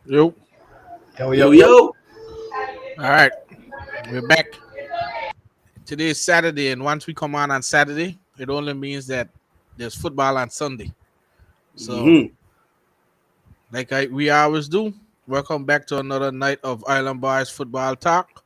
Yo. Yo, Yo, yo, yo. yo. All right. We're back. Today is Saturday, and once we come on Saturday, it only means that there's football on Sunday. So, Mm-hmm. we always do, welcome back to another night of Island Boys football talk.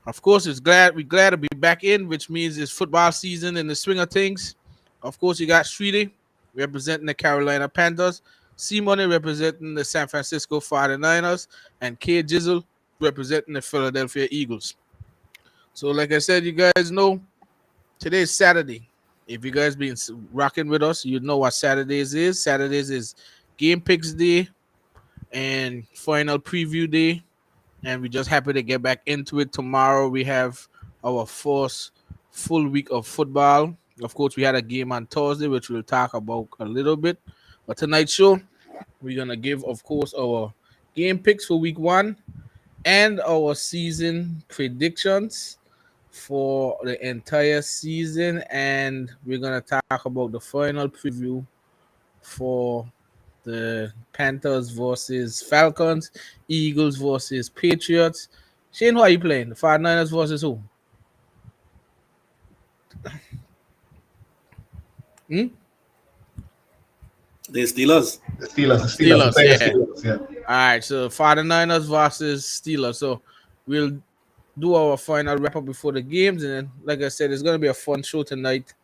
Of course, we're glad to be back in, which means it's football season in the swing of things. Of course, you got Streety representing the Carolina Panthers, C Money representing the San Francisco 49ers, and K Jizzle representing the Philadelphia Eagles. So, like I said, you guys know today is Saturday. If you guys been rocking with us, you know what Saturdays is. Saturdays is game picks day and final preview day, and we're just happy to get back into it. Tomorrow we have our first full week of football. Of course, we had a game on Thursday, which we'll talk about a little bit. But tonight's show, we're gonna give, of course, our game picks for week one and our season predictions for the entire season, and we're gonna talk about the final preview for the Panthers versus Falcons, Eagles versus Patriots. Shane, who are you playing? The 49ers versus who? Hmm? The Steelers. The Steelers, the Steelers. We're Steelers, playing the yeah. Steelers, yeah. All right, so 49ers versus Steelers. So we'll do our final wrap up before the games, and then, like I said, it's gonna be a fun show tonight.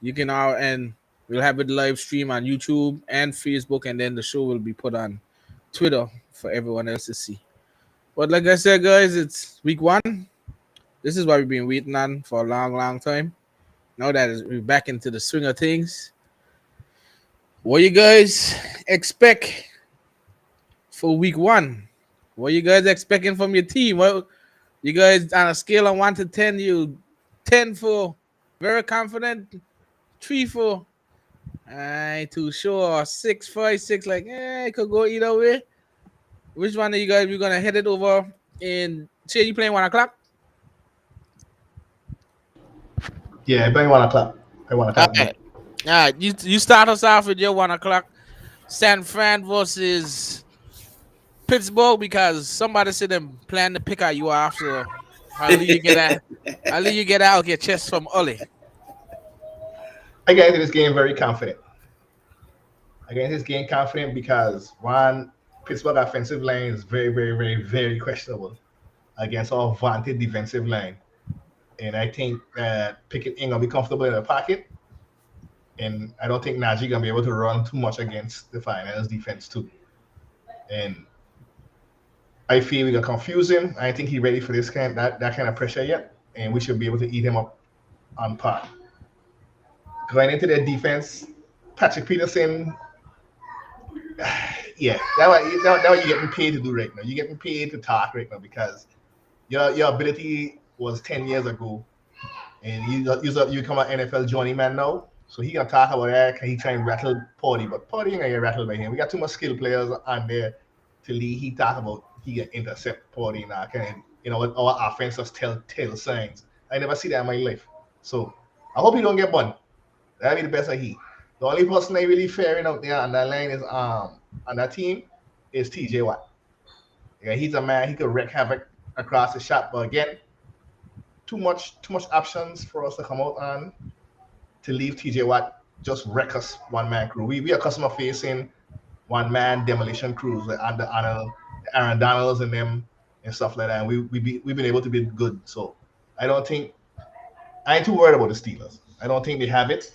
You can and we'll have it live stream on YouTube and Facebook, and then the show will be put on Twitter for everyone else to see. But like I said, guys, it's week one. This is what we've been waiting on for a long, long time. Now that we're back into the swing of things, what you guys expect for week one? What you guys expecting from your team? What you guys on a scale of 1 to 10? You 10 for very confident, 3 for I ain't too sure, 6, 5, 6 like it could go either way. Which one of you guys we gonna head it over? And say you playing 1 o'clock? Yeah, everybody want to clap. I want to All clap, man. right. All right, you start us off with your 1 o'clock. San Fran versus Pittsburgh because somebody said them plan to pick out you off. So I'll let you get out. I'll let you get out your chest from Ollie. I get into this game very confident. I get into this game confident because one, Pittsburgh offensive line is very, very, very, very questionable against our vaunted defensive line. And I think that Pickett ain't gonna be comfortable in the pocket. And I don't think Najee gonna be able to run too much against the finals defense too. And I feel we got confuse him. I think he's ready for that kind of pressure yet. And we should be able to eat him up on par. Going into their defense, Patrick Peterson, yeah, that what you're getting paid to do right now. You're getting paid to talk right now because your ability was 10 years ago, and you come an NFL journeyman now. So he gonna talk about that. Can he try and rattle Purdy? But Purdy ain't gonna get rattled by him. We got too much skilled players on there to lead. He talk about he can intercept Purdy now. Can what our offensive tell signs. I never see that in my life. So I hope he don't get burned. That'll be the best of he. The only person I really fairing out there on that line is on that team is TJ Watt. Yeah, he's a man, he could wreak havoc across the shop, but again, too much options for us to come out on to leave TJ Watt just wreck us one man crew. We are customer facing one man demolition crews like under Arnold, Aaron Donalds and them and stuff like that. And we've been able to be good. So I don't think I ain't too worried about the Steelers. I don't think they have it.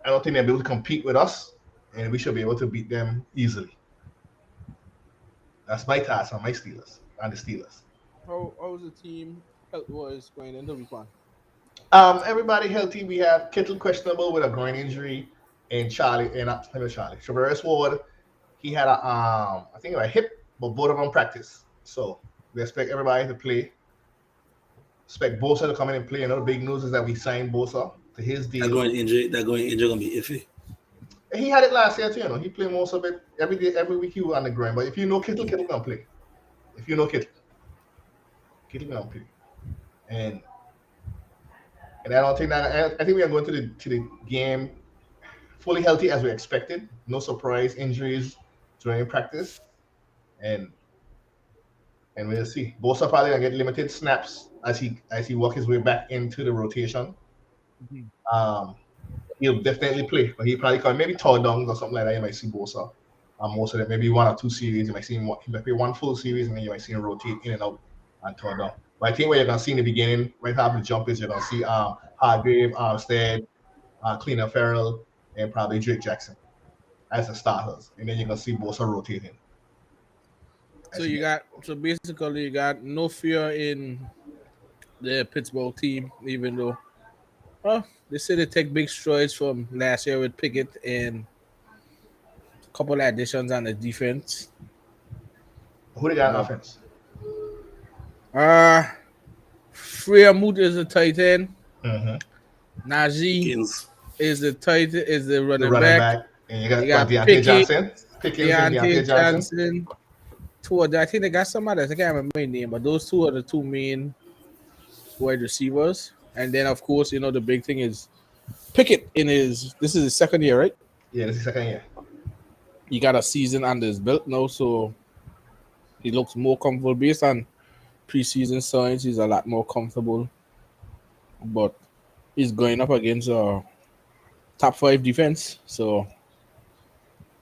I don't think they'll be able to compete with us, and we should be able to beat them easily. That's my thoughts on my Steelers, on the Steelers. How's the team health was going into week one? Everybody healthy. We have Kittle questionable with a groin injury, and Charlie, and not Charlie, Traveris Ward. He had I think a hip, but both of them practice. So we expect everybody to play. Expect Bosa to come in and play. Another big news is that we signed Bosa to his deal. That going injury gonna be iffy. He had it last year too. He played most of it every day, every week. He was on the ground. But if you know Kittle, Kittle gonna play. If you know Kittle, Kittle gonna play. And I don't think that I think we are going to the game fully healthy as we expected. No surprise injuries during practice, and and we'll see. Bosa probably gonna get limited snaps as he work his way back into the rotation. Mhm. He'll definitely play, but he probably can maybe third downs or something like that. You might see Bosa. Most of them, maybe 1 or 2 series. You might see him. He might play one full series, and then you might see him rotate in and out and third down. But I think what you're gonna see in the beginning, right after the jump, is you're gonna see Hargrave, Armstead, Cleaner Farrell, and probably Drake Jackson as the starters, and then you're gonna see Bosa rotating. So basically you got no fear in the Pittsburgh team, even though they say they take big strides from last year with Pickett and a couple of additions on the defense. Who they got on But offense? Freermuth is the tight end. Mm-hmm. Najee Pickens. is the The running running back. back, and you got You got Deontay Johnson, Pickens, and Deontay Deontay Johnson. Johnson. I think they got somebody else. I can't remember his name, but those two are the two main wide receivers. And then, of course, the big thing is Pickett this is his second year, right? Yeah, this is second year. He got a season under his belt now, so he looks more comfortable based on preseason signs. He's a lot more comfortable, but he's going up against a top 5 defense. So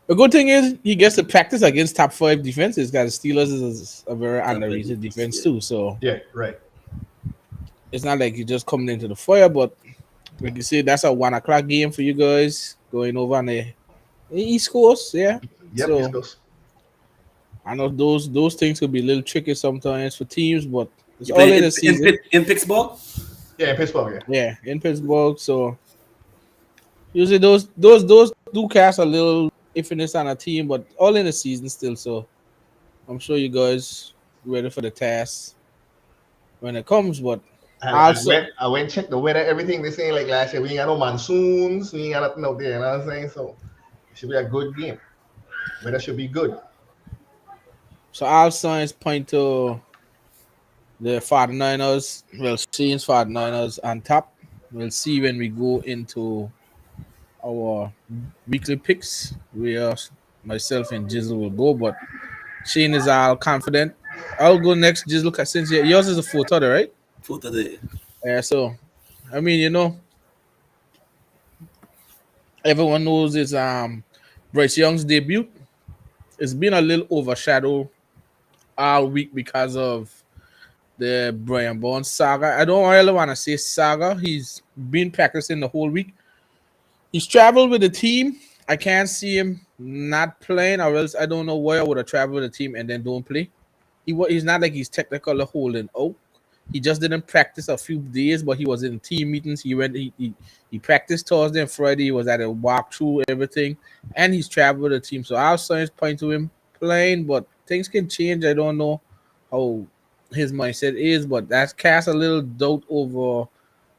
the good thing is he gets to practice against top 5 defenses. Because the Steelers is a very underrated defense too. So Yeah, right. it's not like you're just coming into the fire, but like you said, that's a 1 o'clock game for you guys going over on the East Coast. Yeah. Yep, So East Coast. I know those things could be a little tricky sometimes for teams, but it's You all play in the season. in Pittsburgh? Yeah, in Pittsburgh. Yeah, in Pittsburgh. So usually those do cast a little iffiness on a team, but all in the season still. So I'm sure you guys ready for the task when it comes. But I went check the weather, everything. They saying like last year we ain't got no monsoons, we ain't got nothing out there. You know what I'm saying? So it should be a good game. Weather should be good. so all signs point to the 49ers. Well, Saints 49ers on top. We'll see when we go into our weekly picks where myself and Jizzle will go, but Shane is all confident. I'll go next, Jizzle, 'cause since yours is a 4-30, right? For today. Yeah, so I mean, everyone knows it's Bryce Young's debut. It's been a little overshadowed all week because of the Brian Bourne saga. I don't really want to say saga. He's been practicing the whole week. He's traveled with the team. I can't see him not playing, or else I don't know why I would have traveled with the team and then don't play. He's not like he's technically holding out. He just didn't practice a few days, but he was in team meetings. He practiced Thursday and Friday. He was at a walkthrough, everything, and he's traveled with the team. So our signs point to him playing, but things can change. I don't know how his mindset is, but that casts a little doubt over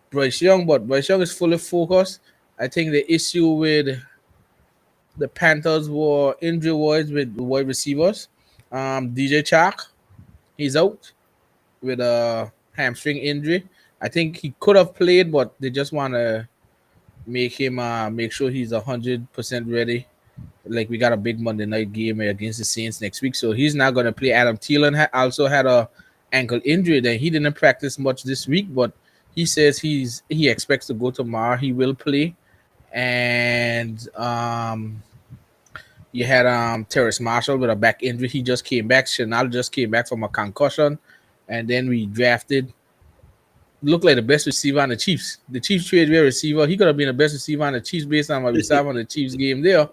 Bryce Young. But Bryce Young is fully focused. I think the issue with the Panthers were injury wise with wide receivers. DJ Chark, he's out with a hamstring injury. I think he could have played, but they just want to make sure he's 100% ready. Like we got a big Monday night game against the Saints next week, so he's not going to play. Adam Thielen also had a ankle injury. Then he didn't practice much this week, but he says he expects to go tomorrow. He will play, and you had Terrace Marshall with a back injury. He just came back. Chanel just came back from a concussion. And then we drafted, looked like the best receiver on the Chiefs. The Chiefs traded a receiver. He could have been the best receiver on the Chiefs based on what we saw on the Chiefs game there.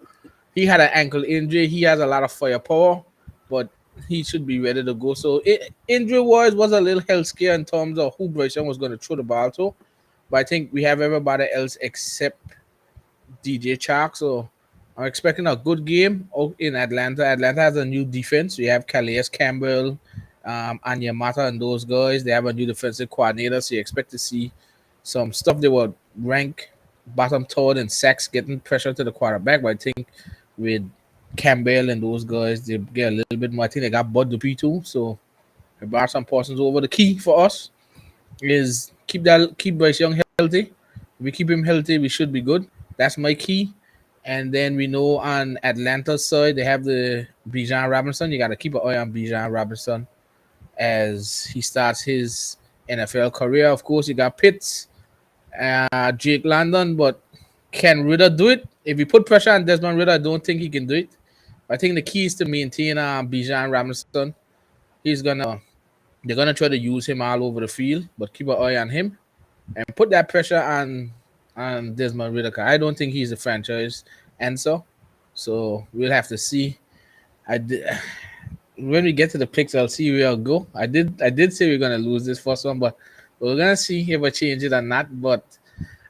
He had an ankle injury. He has a lot of firepower, but he should be ready to go. So injury-wise was a little health scare in terms of who Bryce Young was going to throw the ball to. But I think we have everybody else except DJ Chark. So I'm expecting a good game out in Atlanta. Atlanta has a new defense. We have Calais Campbell, Anya Mata and those guys. They have a new defensive coordinator, so you expect to see some stuff. They will rank bottom third in sacks, getting pressure to the quarterback. But I think with Campbell and those guys, they get a little bit more. I think they got Bud Dupree too, so they brought some persons over. The key for us is keep Bryce Young healthy. If we keep him healthy, we should be good. That's my key. And then we know on Atlanta's side, they have the Bijan Robinson. You got to keep an eye on Bijan Robinson. as he starts his NFL career. Of course, you got Pitts, Jake London, but can Ritter do it? If you put pressure on Desmond Ritter, I don't think he can do it. I think the key is to maintain Bijan Robinson. He's gonna They're gonna try to use him all over the field, but keep an eye on him and put that pressure on Desmond Ritter. I don't think he's a franchise answer, so we'll have to see. When we get to the picks, I'll see where I'll go. I did say we're gonna lose this first one, but we're gonna see if I change it or not. But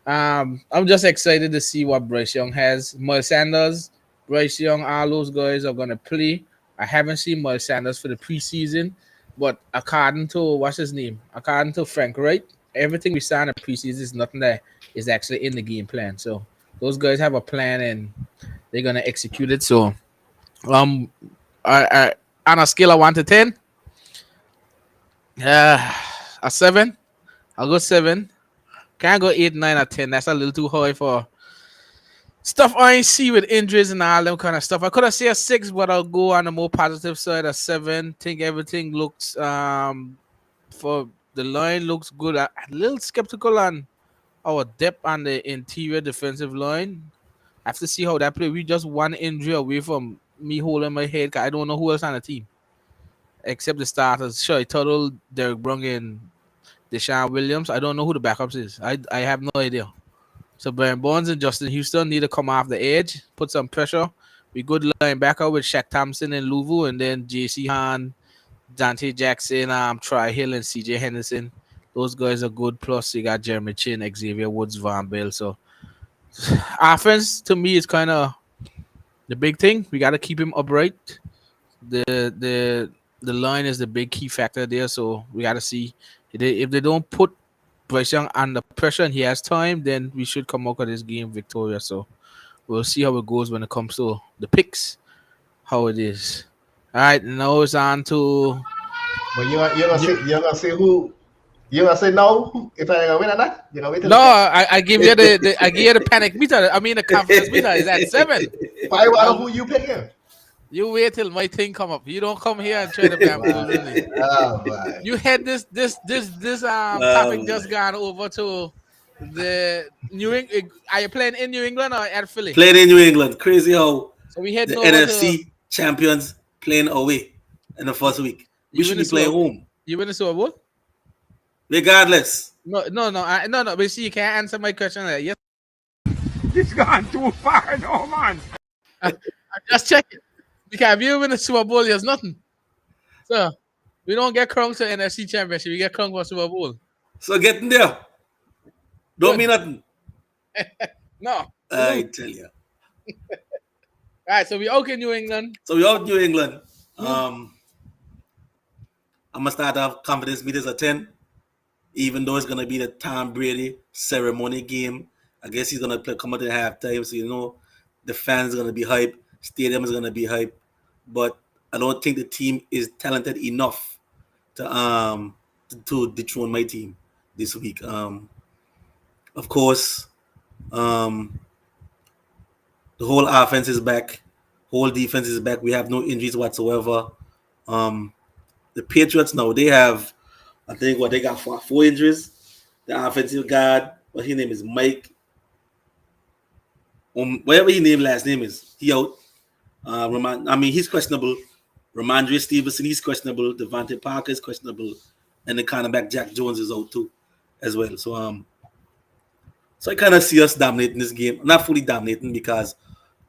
I'm just excited to see what Bryce Young has. Miles Sanders, Bryce Young, all those guys are gonna play. I haven't seen Miles Sanders for the preseason, but according to what's his name, according to Frank Wright, everything we saw in the preseason is nothing that is actually in the game plan. So those guys have a plan and they're gonna execute it. So um, I on a scale of 1 to 10, a 7. I'll go 7. Can't go 8, 9, or 10. That's a little too high for stuff I ain't see with injuries and all them kind of stuff. I could have said a 6, but I'll go on the more positive side, a 7. Think everything looks for the line looks good. A little skeptical on our depth on the interior defensive line. I have to see how that play. We just one injury away from me holding my head. 'Cause I don't know who else on the team except the starters. Sure, Tuttle, Derek Brung, and Deshaun Williams. I don't know who the backups is. I have no idea. So Brian Bonds and Justin Houston need to come off the edge, put some pressure. We good linebacker with Shaq Thompson and Louvu, and then JC Han, Dante Jackson, Troy Hill, and CJ Henderson. Those guys are good. Plus, you got Jeremy Chin, Xavier Woods, Von Bell. So offense to me is kind of the big thing. We got to keep him upright. The line is the big key factor there. So we got to see if they don't put Bryce Young under pressure and he has time, then we should come out of this game victorious. So we'll see how it goes when it comes to the picks, how it is. All right, now it's on to. But you're gonna say who? You're gonna say no if I gonna win or not? You're gonna wait till No, I give you I give you the panic meter. I mean the confidence meter is at 7. I want who you picking. You wait till my thing come up. You don't come here and try to bamboozle me. Oh my. You had this topic just gone over to the New England. Are you playing in New England or at Philly? Playing in New England. Crazy how So we had the NFC champions playing away in the first week. We should be playing home. You win the Super Bowl? Regardless. No. But see, you can't answer my question. Yes. This gone too far, no man. I'm just checking. Because if you win the Super Bowl, there's nothing. So we don't get crowned to NFC Championship. We get crowned for Super Bowl. So getting there. Don't mean nothing. No. I tell you. All right, so we out in New England. So we out New England. I'm gonna start off confidence meters at 10. Even though it's gonna be the Tom Brady ceremony game. I guess he's gonna come out at halftime. So the fans are gonna be hyped. Stadium is gonna be hyped. But I don't think the team is talented enough to dethrone my team this week. Of course, the whole offense is back, whole defense is back. We have no injuries whatsoever. The Patriots now they have, I think they got four injuries. The offensive guard, what his name is Mike, whatever his last name is, he out. He's questionable. Ramondre Stevenson, he's questionable. Devontae Parker is questionable, and the cornerback Jack Jones is out too, as well. So I kind of see us dominating this game. Not fully dominating because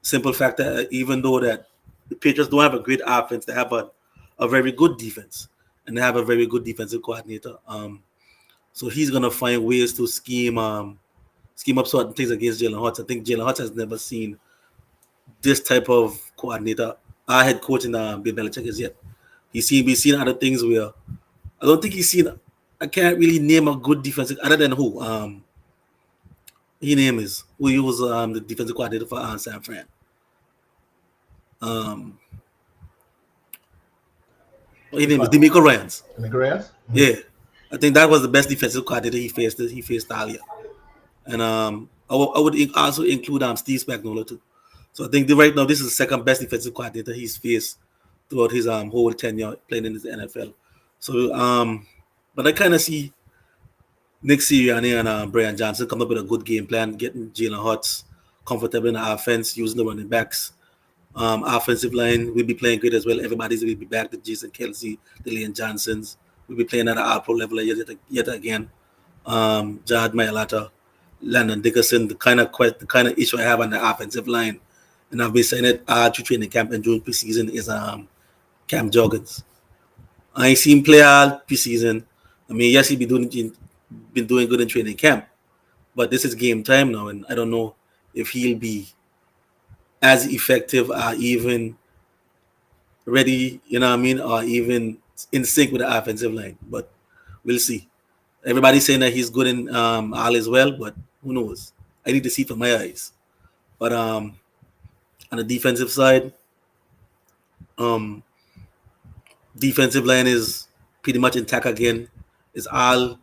simple fact that even though that the Patriots don't have a great offense, they have a very good defense, and they have a very good defensive coordinator. So he's gonna find ways to scheme up certain things against Jalen Hurts. I think Jalen Hurts has never seen this type of coordinator, our head coach in Bill Belichick is yet. We've seen other things where I don't think he's seen. I can't really name a good defensive other than who. His name is who he was the defensive coordinator for San Fran. His name is DeMeco Ryans. DeMeco Ryans? Yeah, I think that was the best defensive coordinator he faced all year. And I would also include Steve Spagnuolo too. So I think right now this is the second best defensive coordinator he's faced throughout his whole tenure playing in the NFL. So but I kind of see Nick Sirianni and Brian Johnson come up with a good game plan, getting Jalen Hurts comfortable in the offense, using the running backs. Offensive line will be playing good as well. Everybody's will be back. The Jason Kelsey, the Leon Johnsons will be playing at an all-pro level yet again. Jad Mailata, Landon Dickerson. The kind of issue I have on the offensive line, and I've been saying it through training camp and during preseason, is Cam Joggins. I ain't seen him play all preseason. I mean, yes, he been doing good in training camp, but this is game time now, and I don't know if he'll be as effective or even ready, you know what I mean, or even in sync with the offensive line. But we'll see. Everybody's saying that he's good in all as well, but who knows? I need to see it from my eyes. But on the defensive side, defensive line is pretty much intact again. It's all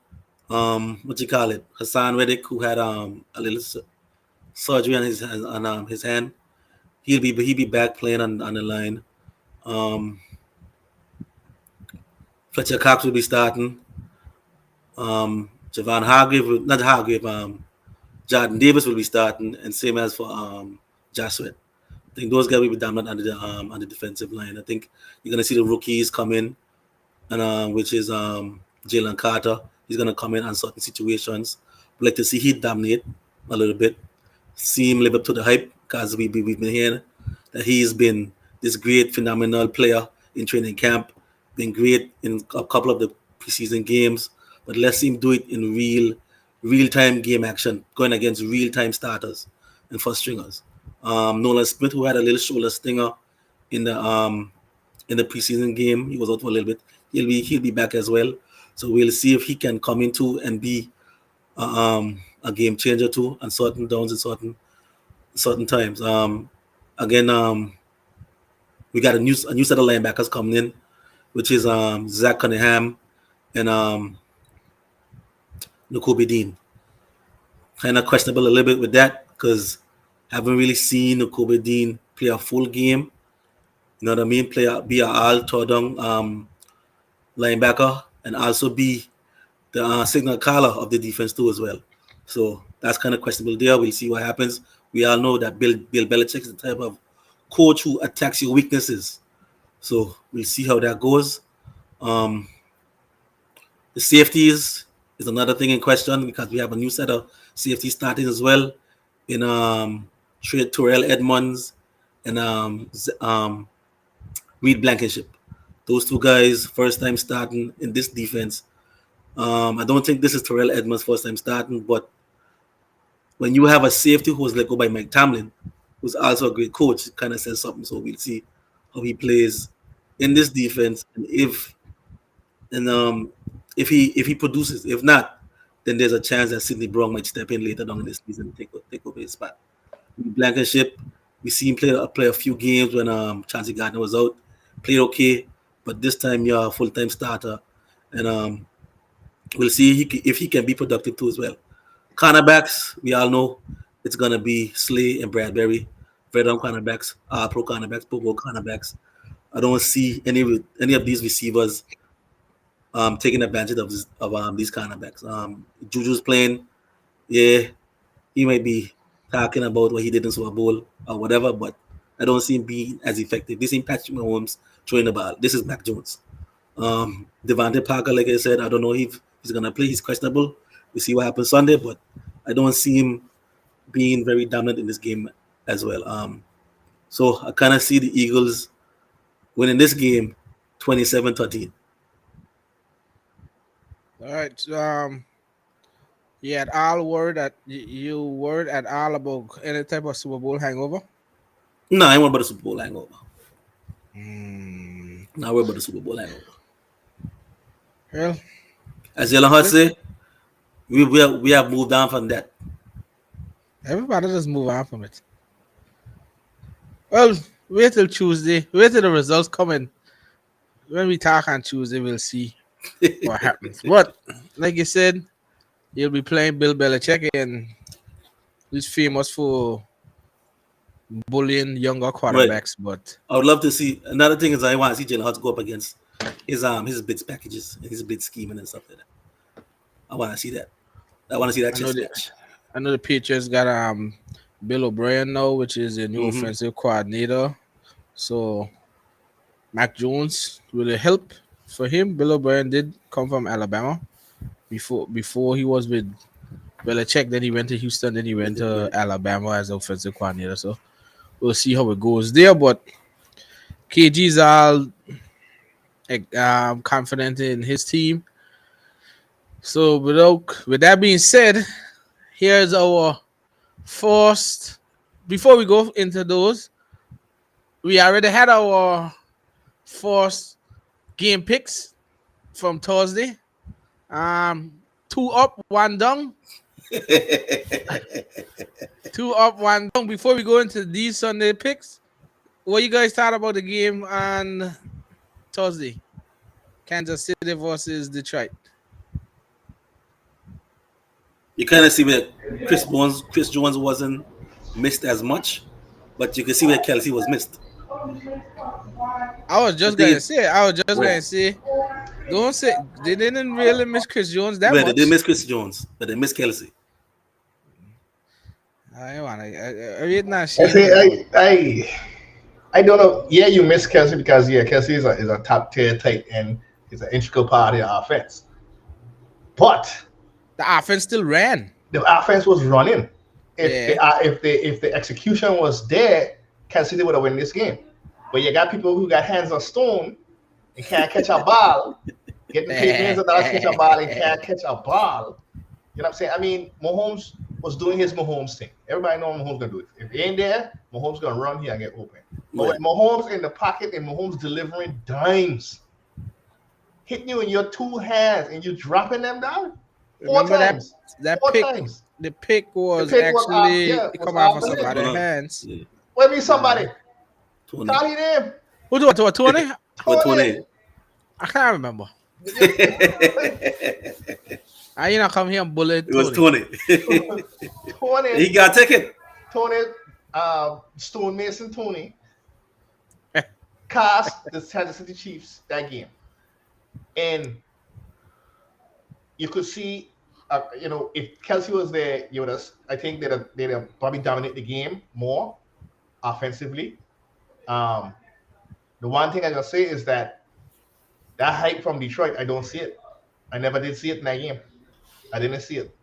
Hassan Reddick, who had a little surgery on his hand. He'll be back playing on the line. Fletcher Cox will be starting. Javon Jordan Davis will be starting, and same as for Josh Sweat. I think those guys will be dominant on the defensive line. I think you're gonna see the rookies come in, and which is Jalen Carter. He's gonna come in on certain situations. We'd like to see he dominate a little bit, see him live up to the hype, because we've been hearing that he's been this great, phenomenal player in training camp, been great in a couple of the preseason games, but let's see him do it in real-time game action, going against real-time starters and first stringers. Nolan Smith, who had a little shoulder stinger in the preseason game, he was out for a little bit. He'll be back as well. So we'll see if he can come into and be a game changer too on certain downs and certain times. Again, we got a new set of linebackers coming in, which is Zach Cunningham and Nakobe Dean. Kind of questionable a little bit with that because I haven't really seen Nakobe Dean play a full game. You know what I mean? Be an all-down linebacker and also be the signal caller of the defense too as well. So that's kind of questionable there. We'll see what happens. We all know that Bill Belichick is the type of coach who attacks your weaknesses. So we'll see how that goes. The safeties is another thing in question because we have a new set of safeties starting as well in Terrell Edmonds and Reed Blankenship. Those two guys, first time starting in this defense. I don't think this is Terrell Edmonds' first time starting, but when you have a safety who was let go by Mike Tomlin, who's also a great coach, it kind of says something. So we'll see how he plays in this defense, and if he produces. If not, then there's a chance that Sidney Brown might step in later down in this season and take over his spot. Blankenship, we see him play a few games when Chauncey Gardner was out. Played okay, but this time you're a full-time starter, and we'll see if he can be productive too as well. Cornerbacks, we all know it's gonna be Slay and Bradbury, veteran cornerbacks, pro cornerbacks, Pro Bowl cornerbacks. I don't see any of these receivers taking advantage of these cornerbacks. Juju's playing, yeah, he might be talking about what he did in Super Bowl or whatever, but I don't see him being as effective. This ain't Patrick Mahomes throwing the ball. This is Mac Jones. Devontae Parker, like I said, I don't know if he's gonna play. He's questionable. We see what happens Sunday, but I don't see him being very dominant in this game as well. So I kind of see the Eagles winning this game 27-13. All right. You had all word at you word at all about any type of Super Bowl hangover? No, I ain't worried about the Super Bowl hangover. Not worried about the Super Bowl hangover. Well, as Jalen Hurts say, we have moved on from that. everybody just move on from it. Well, wait till Tuesday. Wait till the results come in. When we talk on Tuesday, we'll see what happens. But like you said, you'll be playing Bill Belichick, and he's famous for bullying younger quarterbacks. Right. But I would love to see. Another thing is I want to see Jalen Hurts go up against his bids packages, his bid scheming and stuff like that. I want to see that. I want to see that I know chess the match. I know the Patriots got Bill O'Brien now, which is a new Mhm. offensive coordinator. So Mac Jones will help for him. Bill O'Brien did come from Alabama before he was with Belichick. Then he went to Houston. Then he went to Alabama as offensive coordinator. So we'll see how it goes there. But KG's all confident in his team. So with that being said, here's our first. Before we go into those, we already had our first game picks from Thursday. 2 up, 1 down. 2 up, 1 down. Before we go into these Sunday picks, what you guys thought about the game on Thursday? Kansas City versus Detroit. You kind of see where Chris Jones wasn't missed as much, but you can see where Kelsey was missed. I was just They- gonna say, don't say they didn't really miss Chris Jones that Well, much. they miss Chris Jones, but they miss Kelsey. I want to. I read not I shit. say I don't know. Yeah, you miss Kelsey because Kelsey is a top tier tight end. He's an integral part of your offense. But The offense still ran. the offense was running. If Yeah. if the execution was there, Kansas City would have won this game. But you got people who got hands on stone and can't catch a ball, getting paid millions of dollars to catch a ball and can't catch a ball. You know what I'm saying? I mean, Mahomes was doing his Mahomes thing. Everybody knows Mahomes gonna do it. If he ain't there, Mahomes gonna run here and get open. But with Mahomes in the pocket and Mahomes delivering dimes, hitting you in your two hands and you dropping them down four Remember times. that Four pick? times. The pick was The pick was actually off, yeah, come was off of off the somebody's leg. hands. Yeah. Wait me somebody. Tony. Call his name. Who do it? Tony? But Tony. I can't remember. I ain't not come here and bullet It was Tony. Tony. Tony. He got taken. Tony, Stonemason Tony cast the Kansas City Chiefs that game. And you could see, if Kelsey was there, I think they'd have probably dominate the game more offensively. The one thing I can say is that hype from Detroit, I don't see it. I never did see it in that game. I didn't see it.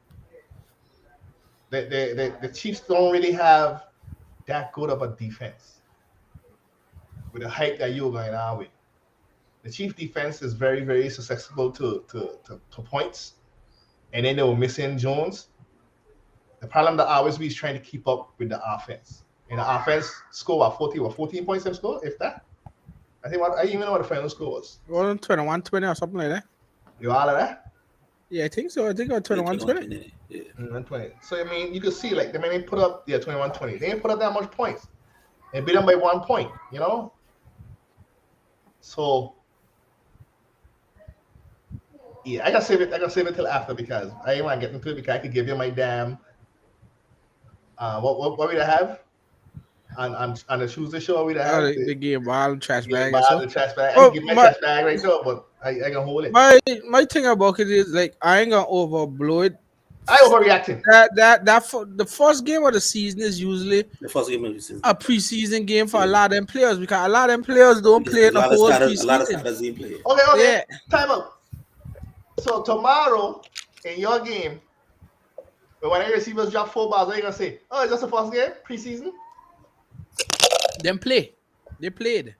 The Chiefs don't really have that good of a defense with the hype that you're going on with. The Chiefs defense is very, very susceptible to points. And then they were missing Jones. The problem that always be is trying to keep up with the offense. And the offense score 14 points in score, if that. I even know what the final score was. 21-20 or something like that. You all of that? Yeah, I think so. I think it was 21-20. Yeah. 20. So, I mean, you can see, like, they didn't put up, 21-20. They didn't put up that much points. They beat them by 1 point, So, yeah, I gotta save it till after because I ain't want to get into it because I could give you my damn, what we have on the Tuesday show. We have The game ball, trash bag. the trash bag. I Oh, can give my my- trash bag right now, but I can hold it. My thing about it is like I ain't gonna overblow it. I overreacting. The first game of the season is usually The first game of the season. a preseason game for a lot of them players because a lot of them players don't play the whole A lot of preseason. starters didn't play. Okay. Yeah. Time out. So tomorrow in your game, when I receivers drop 4 balls, are you gonna say, "Oh, it's just the first game, preseason"? Them play. They played.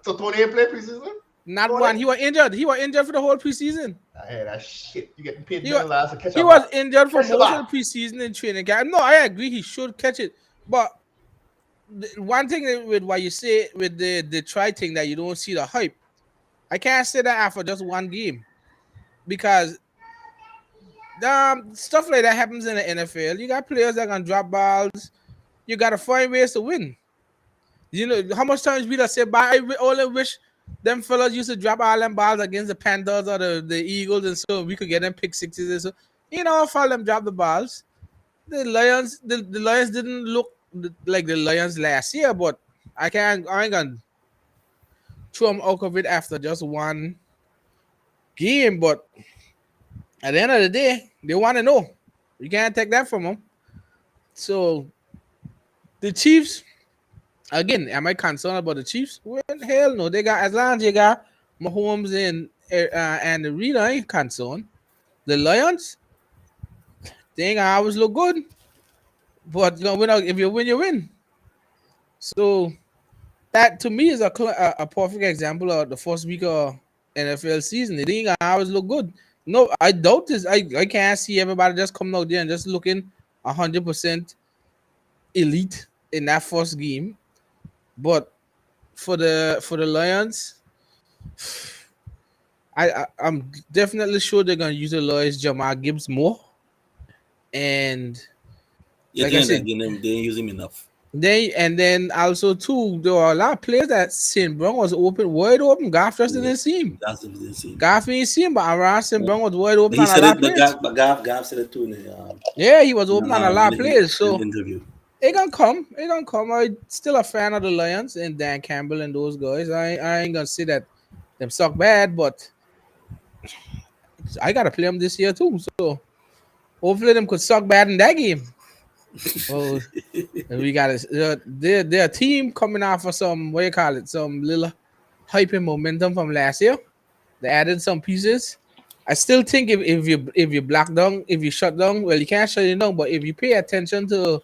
So Tony ain't play preseason? Not Tony? one. He was injured. He was injured for the whole preseason. Hey, that shit. You getting paid He millions of dollars to catch He a was ball. injured for Catch the most ball. of the preseason and training camp. No, I agree. He should catch it. But one thing with what you say with the Detroit thing that you don't see the hype, I can't say that after just one game because stuff like that happens in the NFL. You got players that can drop balls. You got to find ways to win. You know how much times we just say, "But I only wish them fellas used to drop all them balls against the Panthers or the Eagles, and so we could get them pick sixes." And so, if all them drop the balls, the Lions didn't look like the Lions last year. But I ain't gonna threw him out of it after just one game. But at the end of the day, they want to know. You can't take that from them. So the Chiefs, again, am I concerned about the Chiefs? Well, hell no. They got, as long as you got Mahomes and the Reed, I ain't concerned. The Lions, they ain't gonna always look good, but you know, win out. If you win, you win. So that to me is a perfect example of the first week of NFL season. It ain't gonna always look good. No, I doubt this. I can't see everybody just coming out there and just looking 100% elite in that first game. But for the Lions, I'm definitely sure they're gonna utilize Jamal Gibbs more. And Yeah, like I said, they didn't use him enough. then also too, there were a lot of players that St. Brown was wide open. Goff just didn't see him. That's the thing. Goff didn't see him, but around St. Brown was wide open He on a said lot it, of plays. but Gav said it too in the Yeah, he was open on a lot of in the plays. So interview. it gonna come. It gonna come. I'm still a fan of the Lions and Dan Campbell and those guys. I ain't gonna say that them suck bad, but I gotta play them this year too. So hopefully them could suck bad in that game. Oh, we got their team coming off of some, what do you call it, some little hype and momentum from last year. They added some pieces. I still think if you block down, if you shut down, well, you can't shut it down, but if you pay attention to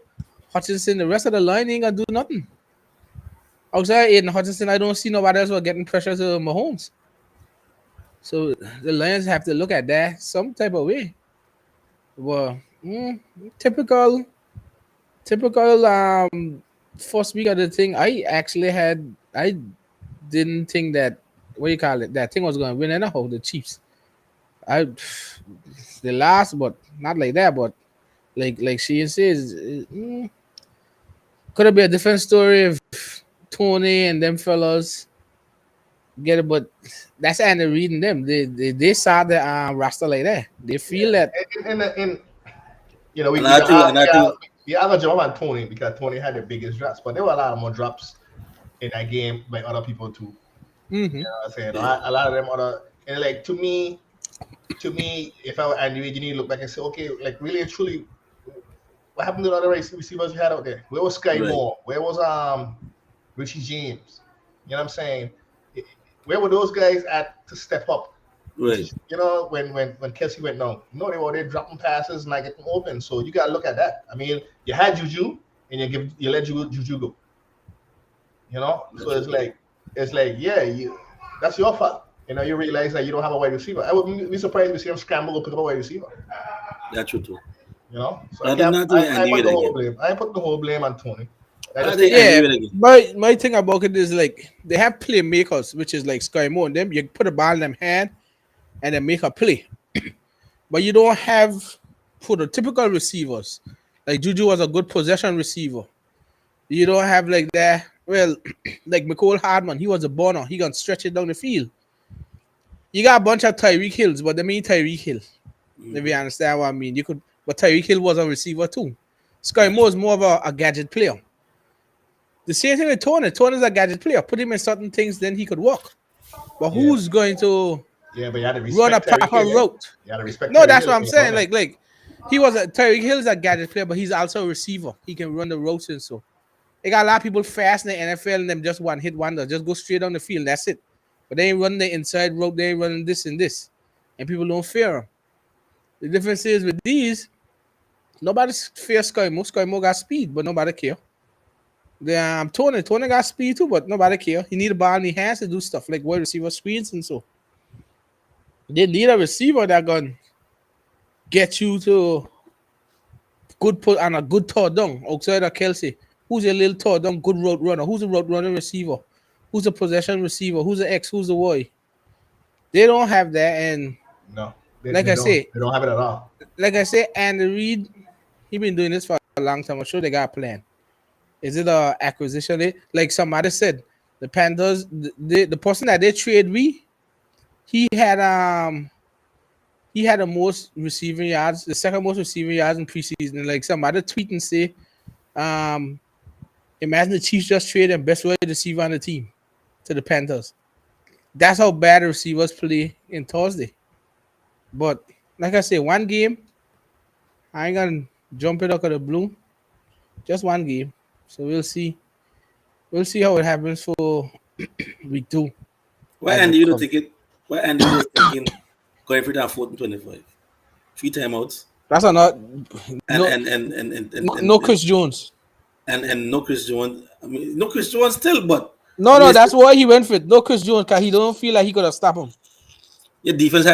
Hutchinson, the rest of the line ain't gonna do nothing. Outside Aiden Hutchinson, I don't see nobody else getting pressure to Mahomes. So the Lions have to look at that some type of way. Well, typical first week of the thing. I didn't think that, what do you call it, that thing was going to win anyhow, the Chiefs. The last, but not like that, but like she says, could have been a different story if Tony and them fellas get it, but that's Andy Reid and them. They saw the roster like that. They feel that. In you know, we And I think have a job on Tony because Tony had the biggest drops, but there were a lot of more drops in that game by other people too. Mm-hmm. You know what I'm saying? A lot of them other, and like to me, if I were Andy Reid, you need to look back and say, okay, like really and truly, what happened to the other receivers you had out there? Where was Sky Moore? Where was Richie James? You know what I'm saying? Where were those guys at to step up? right. You know, when Kelsey went down, no, they were there dropping passes and not getting open. So you gotta look at that. I mean, you had Juju and you let Juju go. You know, so it's like yeah, that's your fault. You know, you realize that you don't have a wide receiver. I would be surprised if you see him scramble to pick up a wide receiver. That's true too. You know, so I I put the whole blame on Tony. My thing about it is like they have playmakers, which is like Sky Moore and them. You put a ball in them hand and then make a play. But you don't have for the typical receivers. Like Juju was a good possession receiver. You don't have like that. Well, like McCole Hardman, he was a burner. He gonna stretch it down the field. You got a bunch of Tyreek Hills, but they mean Tyreek Hill. If you understand what I mean. But Tyreek Hill was a receiver too. Sky Moore is more of a gadget player. The same thing with Tony. Tony's a gadget player. Put him in certain things, then he could walk. But who's going to but you had to run a proper route? You had to respect. No, that's what I'm saying. Like he was Tyreek Hill is a gadget player, but he's also a receiver. He can run the routes and so. They got a lot of people fast in the NFL and them just one hit wonder, just go straight on the field. That's it. But they ain't running the inside route. They ain't running this and this, and people don't fear them. The difference is with these, nobody fears Sky Moore. Sky Moore got speed, but nobody care. Tony got speed too, but nobody care. He need a ball in his hands to do stuff like wide receiver screens and so. They need a receiver that gonna get you to good put on a good third down outside of Kelsey. Who's a little third down good road runner? Who's a road running receiver? Who's a possession receiver? Who's the X? Who's the Y? They don't have that, and no, they don't have it at all. Like I say, Andy Reid, he been doing this for a long time. I'm sure they got a plan. Is it a acquisition? Like somebody said, the Panthers, the person that they trade he had the most receiving yards, the second most receiving yards in preseason. Like somebody tweet and say, imagine the Chiefs just traded the best wide receiver on the team to the Panthers. That's how bad the receivers play in Thursday. But like I say, one game, I ain't gonna jump it up at the blue. Just one game. So we'll see. We'll see how it happens for week 2 Why as Andy it Reid comes. taking? Why Andy Reid is taking going for that 4th and 25, 3 timeouts, That's not and no no Chris Jones. and no Chris Jones. I mean, no Chris Jones still, but No, I mean, no, that's why he went for it. No Chris Jones because he don't feel like he could have stopped him. your defense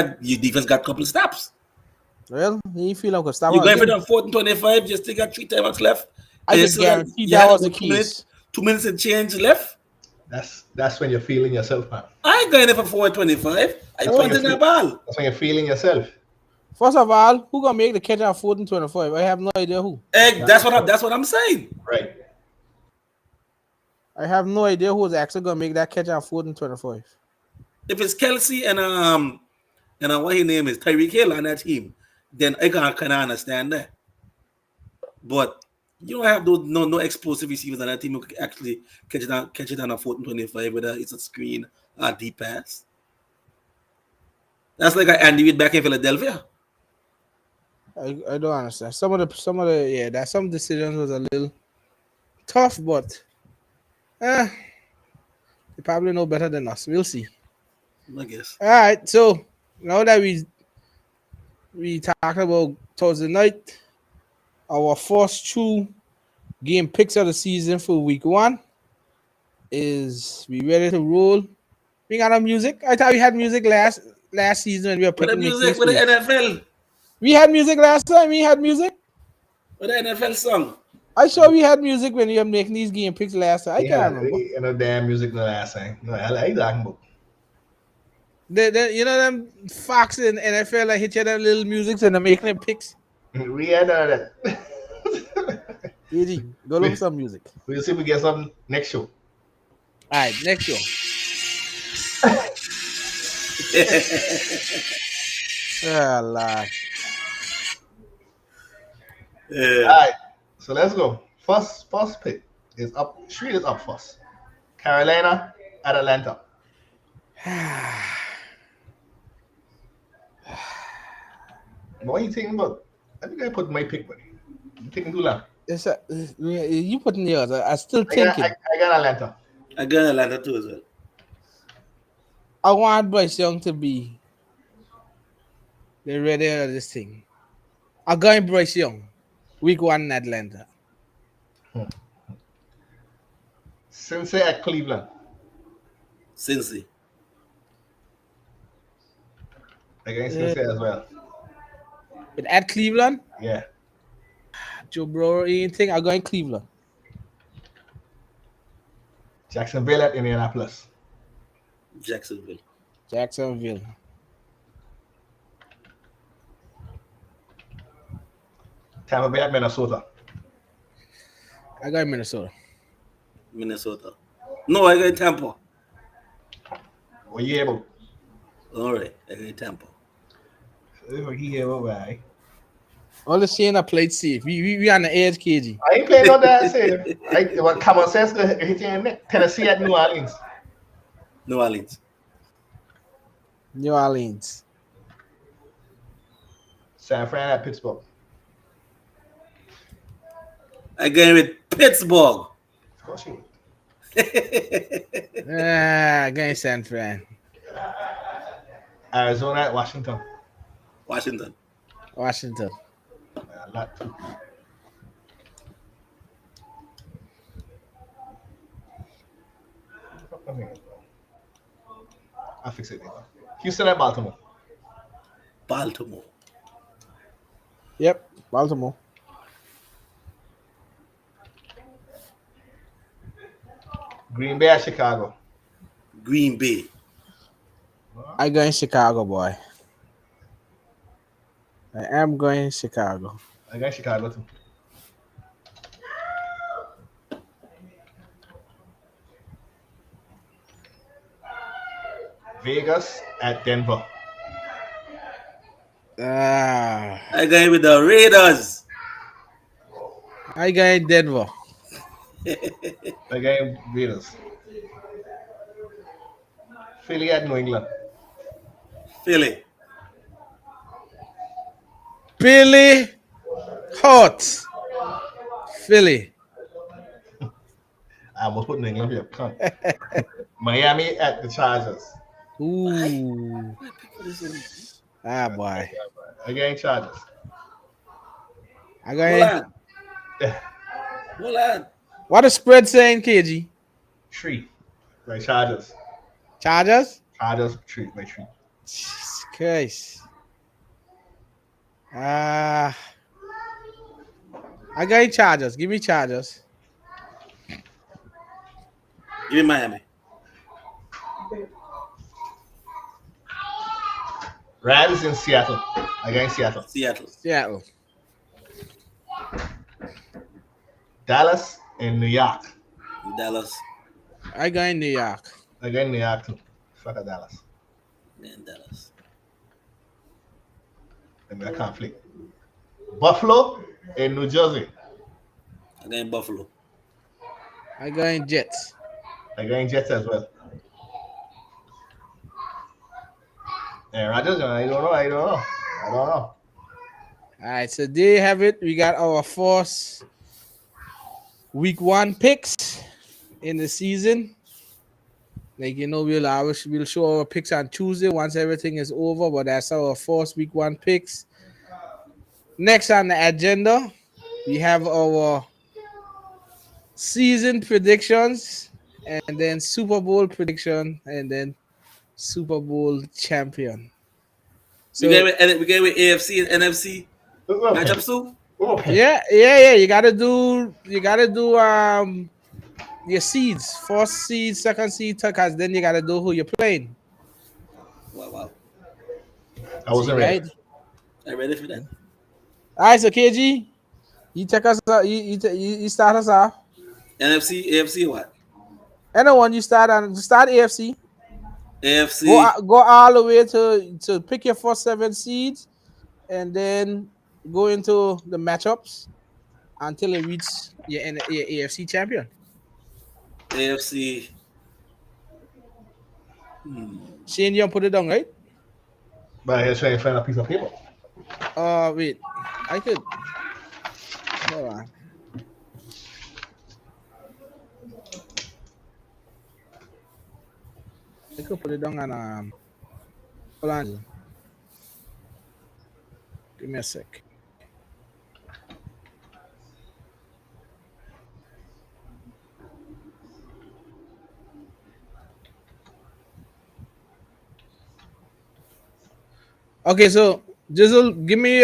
got a couple of stops. Well, he feel like he could stop You him going for again. that 4th and 25? You still got 3 timeouts left. I And you can still got- guarantee you that had was the about 2 minutes, case. 2 minutes and change left. That's when you're feeling yourself, man. I ain't going there for 4 and 25. I That's when punted you're that ball. That's when you're feeling yourself. First of all, who gonna make the catch on 4th and 25? I have no idea who. That's what I'm saying. Right. I have no idea who's actually gonna make that catch on 4th and 25. If it's Kelsey and what his name is, Tyreek Hill on that team, then I can kind of understand that. But you don't have those no explosive receivers on that team who can actually catch it on a 4th and 25, whether it's a screen or a deep pass. That's like Andy Reid back in Philadelphia. I don't understand. Some of the that some decisions was a little tough, but they probably know better than us. We'll see. I guess. All right, so now that we talked about Thursday night, our first 2 game picks of the season for week 1 is we ready to roll. We got our music. I thought we had music last season when we were With the picking music, with the NFL, We had music last time. We had music. with the NFL song. I sure we had music when we were making these game picks last time. I can't remember. You know, damn music in the last thing. No, I like that. You know them Fox and NFL like hit you that little music and they're making them picks. We had none of that. Easy. Go look for some music. We'll see if we get some next show. All right, next show. Oh, Lord. All right, so let's go. First pick is up. Street is up first. Carolina at Atlanta. What are you thinking about? I think I put my pick, buddy. You taking too long. You putting yours. I still I thinking. got Atlanta. I got Atlanta too as well. I want Bryce Young to be the ready of this thing. I'm going Bryce Young. Week 1 in Atlanta. Cincy at Cleveland. Cincy. Against Cincy as well. But at Cleveland, Yeah. Joe Burrow, anything, I'm going Cleveland. Jacksonville at Indianapolis. Jacksonville. Jacksonville. Tampa Bay at Minnesota. I got Minnesota. Minnesota. No, I got Tampa. What you able? All right, I got Tampa. What you able, right? All the saying I played safe. We on the edge, KG. I ain't playing no that same. What common sense hit you in neck. Tennessee at New Orleans. New Orleans. New Orleans. San Fran at Pittsburgh. I got with Pittsburgh. Of course you. Going San Fran. Arizona at Washington. Washington. Washington. A lot too. I'll fix it later. Houston at Baltimore. Baltimore. Yep, Baltimore. Green Bay at Chicago. Green Bay. I going Chicago, boy. I am going Chicago. I got Chicago too. Vegas at Denver. I got with the Raiders. I going Denver. I got Raiders. Philly at New England. Philly. Billy Hot. Philly. I almost put New England here. Come. Miami at the Chargers. Ooh. Why people this one? Ah, boy. Again, Chargers. I Hold got on. Hold on. what the spread saying, KG? 3. By Chargers. Chargers? Chargers 3 by 3. Jesus Christ. Ah. I got Chargers. Give me Chargers. Give me Miami. Rams in Seattle. Again, Seattle. Seattle. Seattle. Dallas in New York. Dallas. I got New York. Again, New York too. Fuck at Dallas. Man, Dallas. And that conflict. Buffalo in New Jersey. Again, Buffalo. I got Jets. Again, Jets as well. And Rodgers, I don't know. I don't know. All right, so there you have it. We got our first week 1 picks in the season. Like we'll show our picks on Tuesday once everything is over, but that's our first week 1 picks. Next on the agenda, we have our season predictions, and then Super Bowl prediction, and then Super Bowl champion. So we gave with AFC and NFC matchups too. yeah. You gotta do your seeds, first seed, second seed, because then you gotta do who you're playing. Wow. I wasn't ready. Right? Are you ready for that? All right, so KG, you take us. You start us off. NFC, AFC, what? Anyone you start AFC. AFC. Go all the way to pick your first 7 seeds, and then go into the matchups until you reach your AFC champion. AFC. Shane, you put it down, right? But I was trying to find a piece of paper. Wait, I could. Hold on. I could put it down on hold on. Give me a sec. Okay, so Jizzle, give me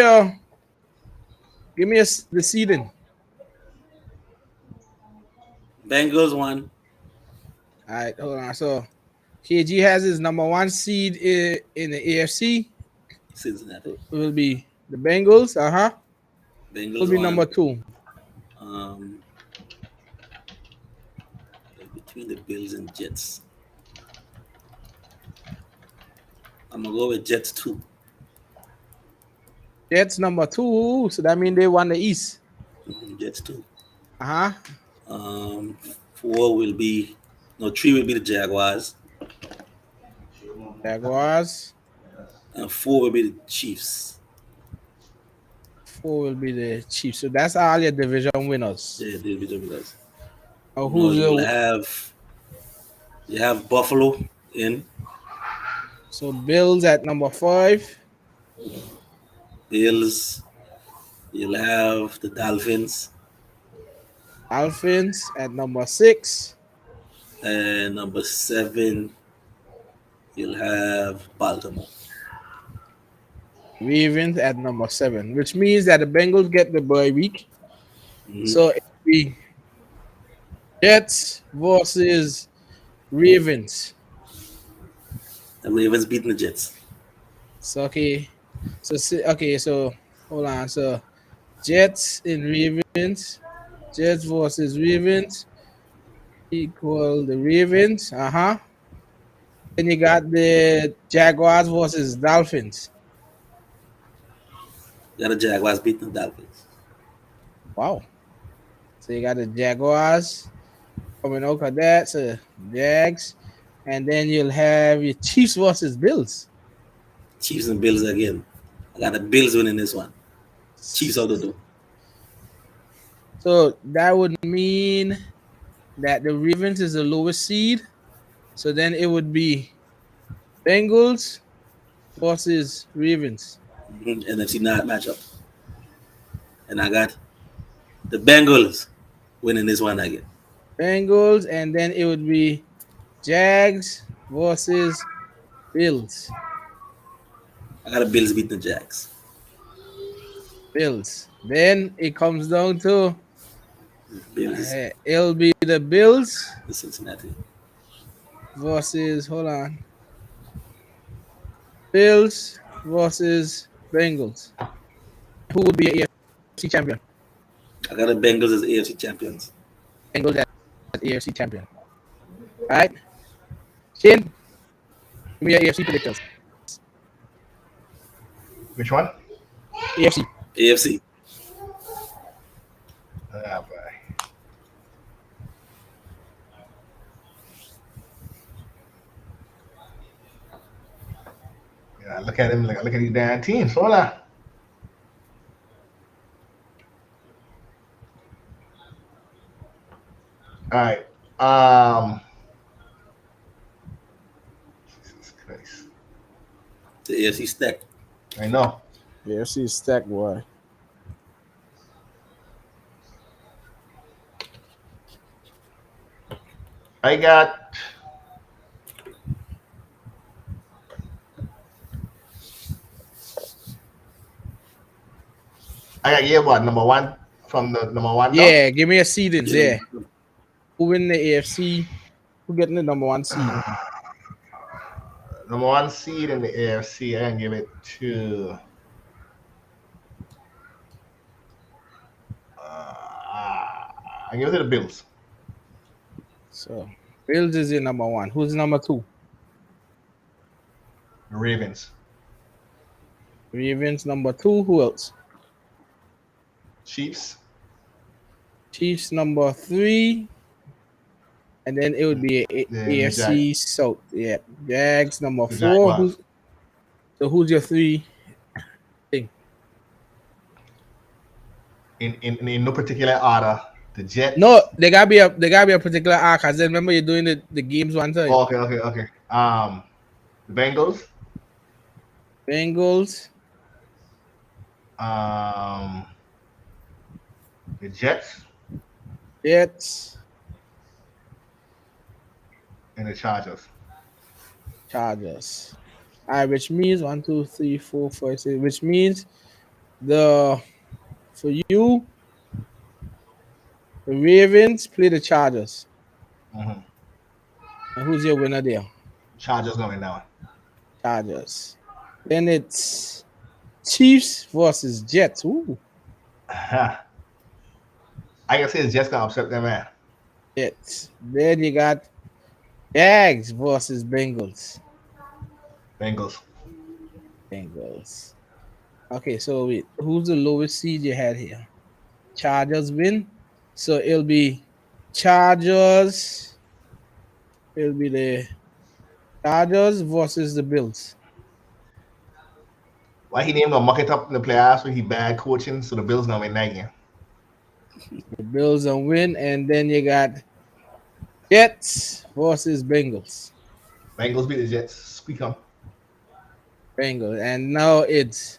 the seeding. Bengals 1. All right, hold on. So KG has his number 1 seed in the AFC. Cincinnati. It will be the Bengals. Bengals Will be 1. number 2. Between the Bills and Jets. I'm gonna go with Jets 2. Jets number 2. So that means they won the East. Jets 2. 3 will be the Jaguars. Jaguars. And 4 will be the Chiefs. 4 will be the Chiefs. So that's all your division winners. Yeah, they'll be the winners. Who's you have Buffalo in. So Bills at number 5. Bills. You'll have the Dolphins. Dolphins at number 6. And number 7, you'll have Baltimore. Ravens at number 7, which means that the Bengals get the bye week. So it'll be Jets versus Ravens. The Ravens beating the Jets. So so hold on. So Jets and Ravens. Jets versus Ravens equal the Ravens. Then you got the Jaguars versus Dolphins. You got the Jaguars beating the Dolphins. Wow. So you got the Jaguars coming out of that. So Jags And then you'll have your Chiefs versus Bills. Chiefs and Bills again. I got the Bills winning this one. Chiefs out the door. So that would mean that the Ravens is the lowest seed. So then it would be Bengals versus Ravens. NFC North matchup. And I got the Bengals winning this one again. Bengals, and then it would be Jags versus Bills. I got the Bills beating the Jags. Bills. Then it comes down to Bills, it'll be the Bills the Cincinnati. versus Bills versus Bengals. Who would be a AFC champion? I got the Bengals as AFC champions. Bengals as AFC champion. All right. Shane, give me your AFC predictions. Which one? AFC. AFC. Ah, boy. Yeah, look at him. Look at these damn teams. Hold on. All right. Jesus Christ. The AFC stack. I know. AFC is stacked, boy. I got. What number one from the number one? though? Yeah, give me a seedings. Yeah. Who win the AFC? Who getting the number one seed? Number one seed in the AFC. I can give it to. I give it to the Bills. So Bills is your number one. Who's number two? The Ravens. Ravens number two. Who else? Chiefs. Chiefs number three. And then it would be AFC South. Yeah. Jags number The four. Jaguars. Who's your three? In no particular order. The Jets. No, they gotta be a particular arc. Cause then remember you're doing the games one time. Oh, okay. The Bengals. Bengals, The Jets Jets, and the Chargers. Chargers. All right, which means 1, 2, 3, 4, 5, 6. Which means for you, the Ravens play the Chargers. Mm-hmm. And who's your winner there? Chargers gonna win that one. Chargers. Then it's Chiefs versus Jets. Ooh, I can say the Jets gonna upset them, man. Jets. Then you got Jags versus Bengals. Bengals. Bengals. Okay, so wait, who's the lowest seed you had here? Chargers win. So it'll be Chargers. It'll be the Chargers versus the Bills. Why he named gonna muck it up in the playoffs when he bad coaching, so the Bills gonna win that game. The Bills will win, and then you got Jets versus Bengals. Bengals beat the Jets. Squeak 'em. Bengals. And now it's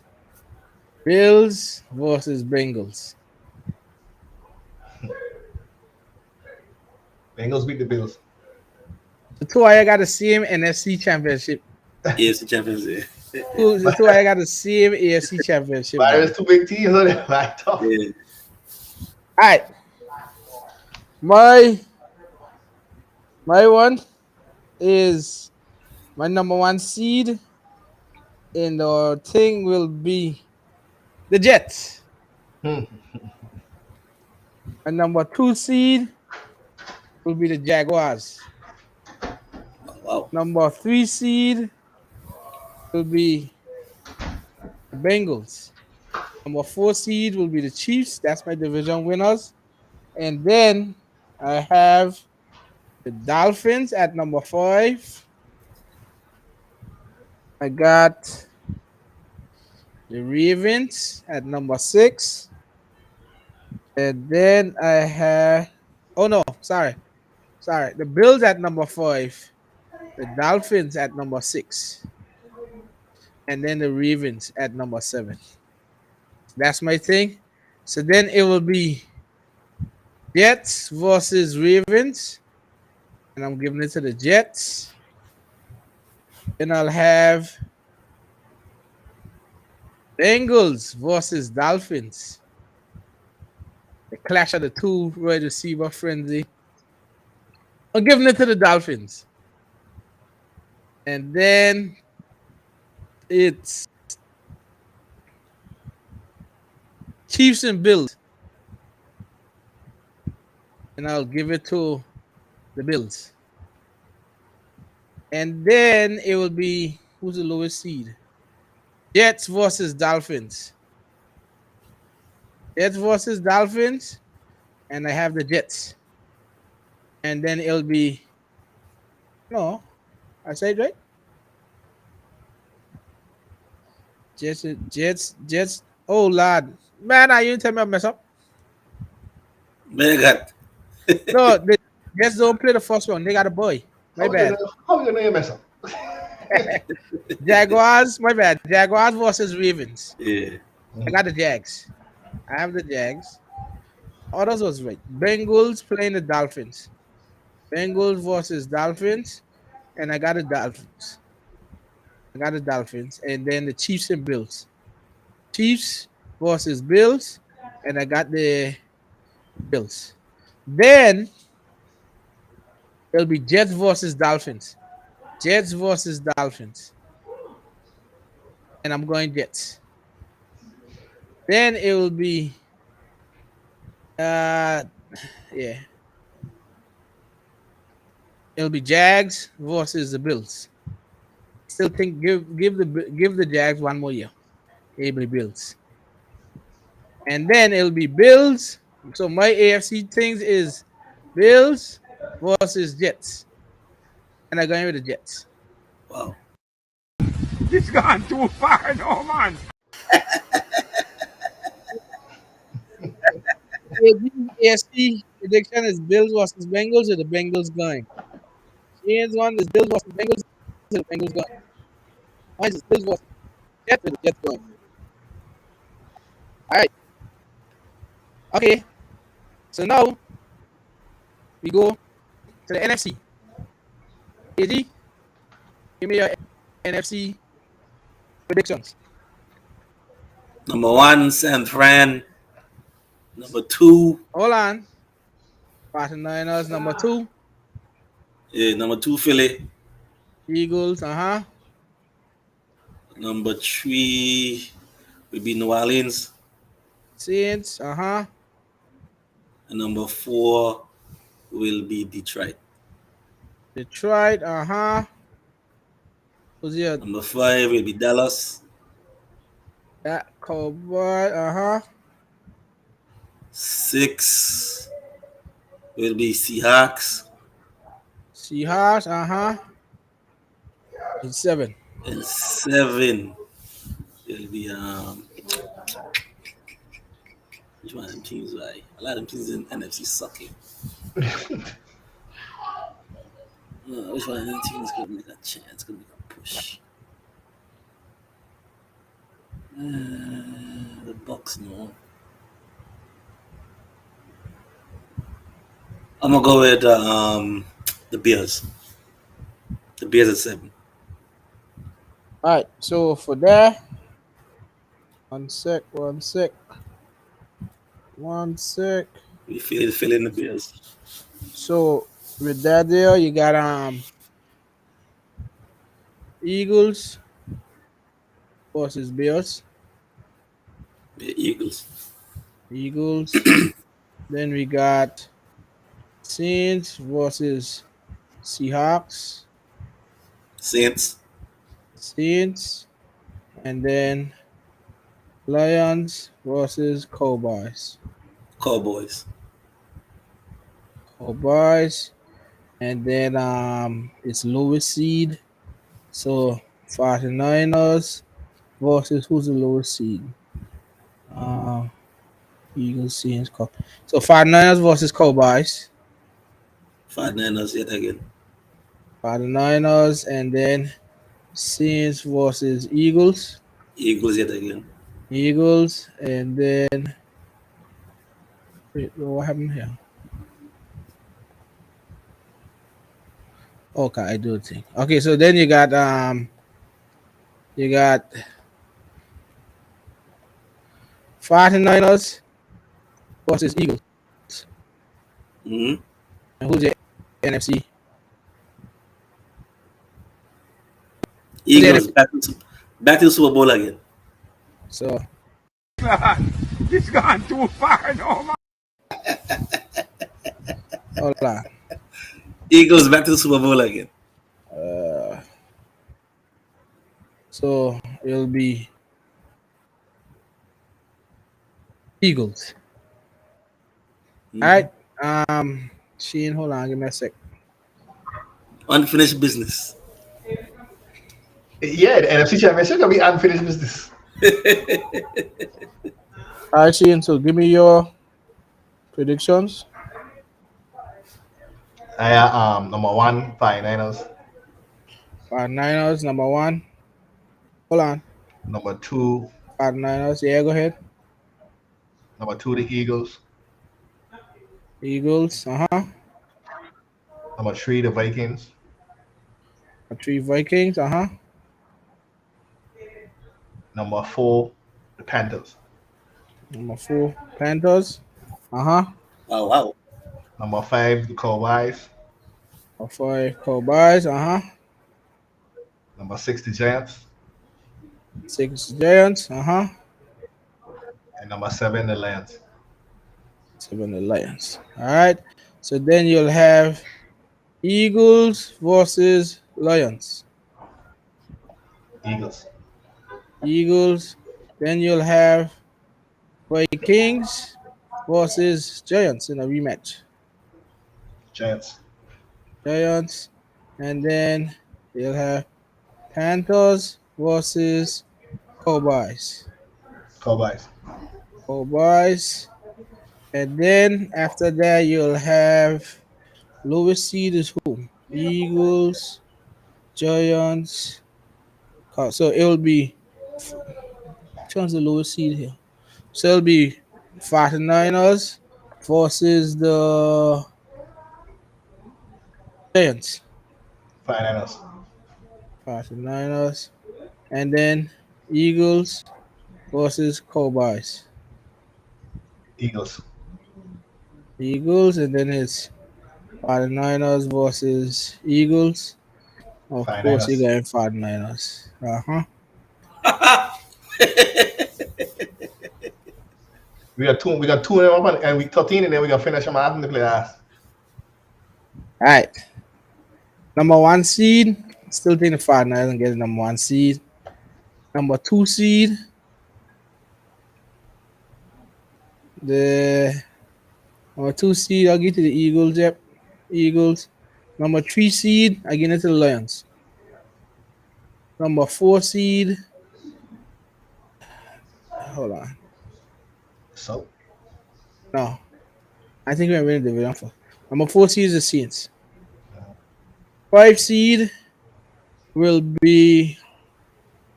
Bills versus Bengals. Bengals beat the Bills. The two of you got the same NFC championship. AFC champions. Yeah. The two of you got the same AFC championship. But there's two big teams on it. Right off. Yeah. All right. My one is my number one seed in the thing will be the Jets. Hmm. My number two seed will be the Jaguars. Wow. Number three seed will be the Bengals. Number four seed will be the Chiefs. That's my division winners. And then I have The Dolphins at number 5. I got the Ravens at number 6. And then I have, oh no, sorry. The Bills at number 5. The Dolphins at number 6. And then the Ravens at number 7. That's my thing. So then it will be Jets versus Ravens. And I'm giving it to the Jets. Then I'll have Bengals versus Dolphins. The clash of the two wide receiver frenzy. I'm giving it to the Dolphins. And then it's Chiefs and Bills. And I'll give it to the Bills. And then it will be, who's the lowest seed? Jets versus Dolphins. Jets versus Dolphins. And I have the Jets. And then it'll be, no, I said right? Jets. Oh, Lord. Man, you tell me I mess up. Man, God. No, the Jets don't play the first one. They got a boy. My bad. How you know you mess up? Jaguars, my bad. Jaguars versus Ravens. Yeah. I got the Jags. I have the Jags. Others was right. Bengals playing the Dolphins. Bengals versus Dolphins. And I got the Dolphins. And then the Chiefs and Bills. Chiefs versus Bills. And I got the Bills. Then it'll be Jets versus Dolphins. Jets versus Dolphins. And I'm going Jets. Then it will be yeah. It'll be Jags versus the Bills. Still think give the Jags one more year. It'll be Bills. And then it'll be Bills. So my AFC things is Bills versus Jets. And I'm going with the Jets. Wow. This gone too far, no man. AFC prediction is Bills versus Bengals, or the Bengals going. Ian's one is Bills versus Bengals, or the Bengals going. Mine is Bills versus Jets, or the Jets going. All right. Okay. So now we go to the NFC. AD, give me your NFC predictions. Number 1, San Fran. Number 2. Hold on. 49ers, number 2. Yeah, number 2, Philly. Eagles, Number 3 will be New Orleans. Saints, And number 4 will be Detroit. Detroit, Who's your Number 5 will be Dallas. that Cowboy, 6 will be Seahawks. Seahawks, and 7. And 7 will be which one of them teams? Right? A lot of them teams in NFC sucking. Which one of them teams could make a chance? Could make a push? The Bucks, no. I'm gonna go with the Bears. The Bears at 7. All right, so for that, one sec. We feel in the Bears. So with that there, you got Eagles versus Bears. The Eagles. Then we got Saints versus Seahawks. Saints. And then Lions versus Cowboys. And then it's lowest seed. So 49ers versus who's the lowest seed? Eagles, Saints, so 49ers versus Cowboys. 49ers yet again. 49ers, and then Saints versus Eagles. Eagles yet again. Eagles, and then wait, what happened here? Okay, I do think. Okay, so then you got 49ers versus Eagles. Hmm. And who's the NFC? Eagles back to the Super Bowl again. So It's gone too far, no man. hold on. Eagles back to the Super Bowl again. So it'll be Eagles. Mhm. All right. Shane, hold on, give me a sec. Unfinished business. Yeah, the NFC Championship gonna be unfinished business. All right, Shane. So give me your predictions. I number one, 49ers. 49ers, number one. Hold on. Number two, 49ers. Yeah, go ahead. the Eagles. Eagles. Number three, the Vikings. 3 Vikings. Number four, the Panthers. Number 4 Panthers. Oh wow. Number five, the Cowboys. Number 5 Cowboys. Number six, the Giants. 6 Giants. And number seven, the Lions. 7 the Lions. All right. So then you'll have Eagles versus Lions. Eagles. Eagles. Then you'll have Vikings versus Giants in a rematch. Giants. Giants. And then you'll have Panthers versus Cowboys. Cowboys. Cowboys. And then after that, you'll have lowest seed is who? Eagles, Giants. So it'll be which one's the lowest seed here? So it'll be 49ers versus the Giants. 49ers. 49ers. And then Eagles versus Cowboys. Eagles. Eagles, and then it's 49ers versus Eagles. Of course, you 49ers. got 49ers. We got two of them up and week 13, and then we gonna finish them off in the playoffs. All right. Number 1 seed, still think the 49ers and get the number 1 seed. Number 2 seed, the number 2 seed, I'll give to the Eagles. Yep, Eagles. Number 3 seed, I give it to the Lions. Number 4 seed, hold on. So No, I think we're winning the division first. Number 4 seed is the Saints. 5 seed will be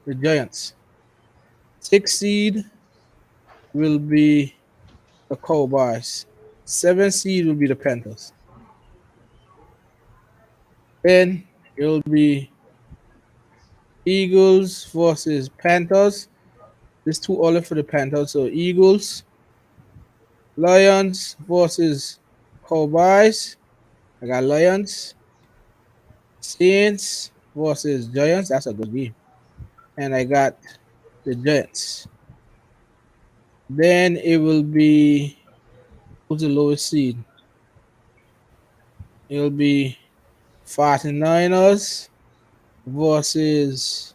the Giants. 6 seed will be the Cowboys. 7 seed will be the Panthers. Then it will be Eagles versus Panthers. This 2 all for the Panthers. So Eagles, Lions versus Cowboys. I got Lions. Saints versus Giants. That's a good game. And I got the Giants. Then it will be who's the lowest seed? It will be 49ers versus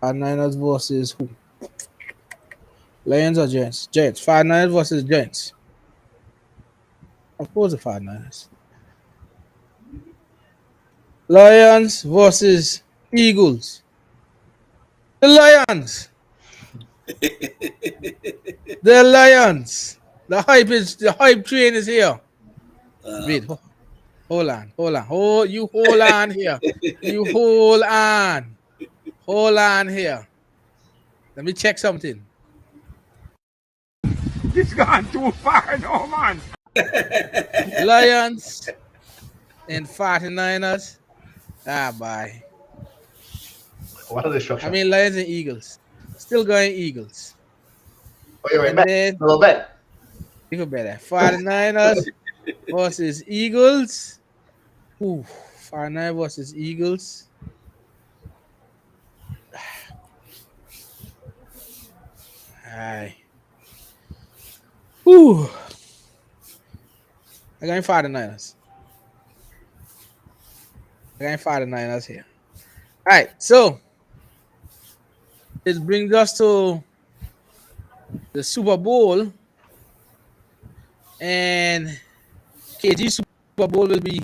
49ers versus who? Lions or Giants? Giants. 49ers versus Giants. Of course, the 49ers. Lions versus Eagles. The Lions. The Lions. The hype train is here. Wait, hold on. Hold on here. You hold on. Hold on here. Let me check something. This gone too far now, man. Lions and 49ers. Ah, bye. What are the structure? I mean, Lions and Eagles. Still going Eagles. Oh, yeah, wait, And bet. then, No bet. even better, 49ers versus Eagles. Ooh, 49 versus Eagles. Aye. Ooh. I'm going 49ers. I'm going 49ers here. All right, so it brings us to the Super Bowl. And KG Super Bowl will be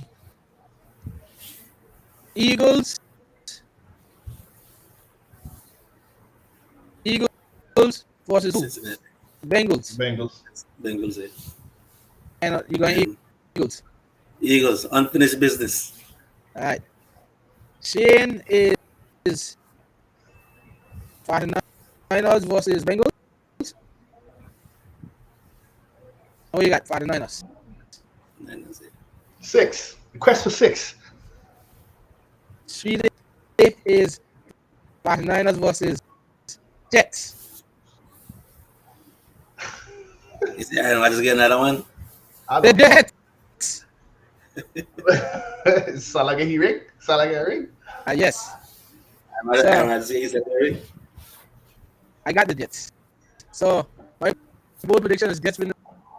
Eagles versus who? Cincinnati Bengals. Bengals. And you're going And Eagles. Eagles, unfinished business. All right. Shane is 49ers versus Bengals. Oh, you got 49ers. Niners, eh. 6. Request for 6. Street is 49ers versus Jets. Is it Aaron Rodgers getting another one? I The don't know. Jets. Sound like a ring? Sound like a ring? Yes. Aaron Rodgers, he said, Eric. I got the Jets. So my bold prediction is Jets win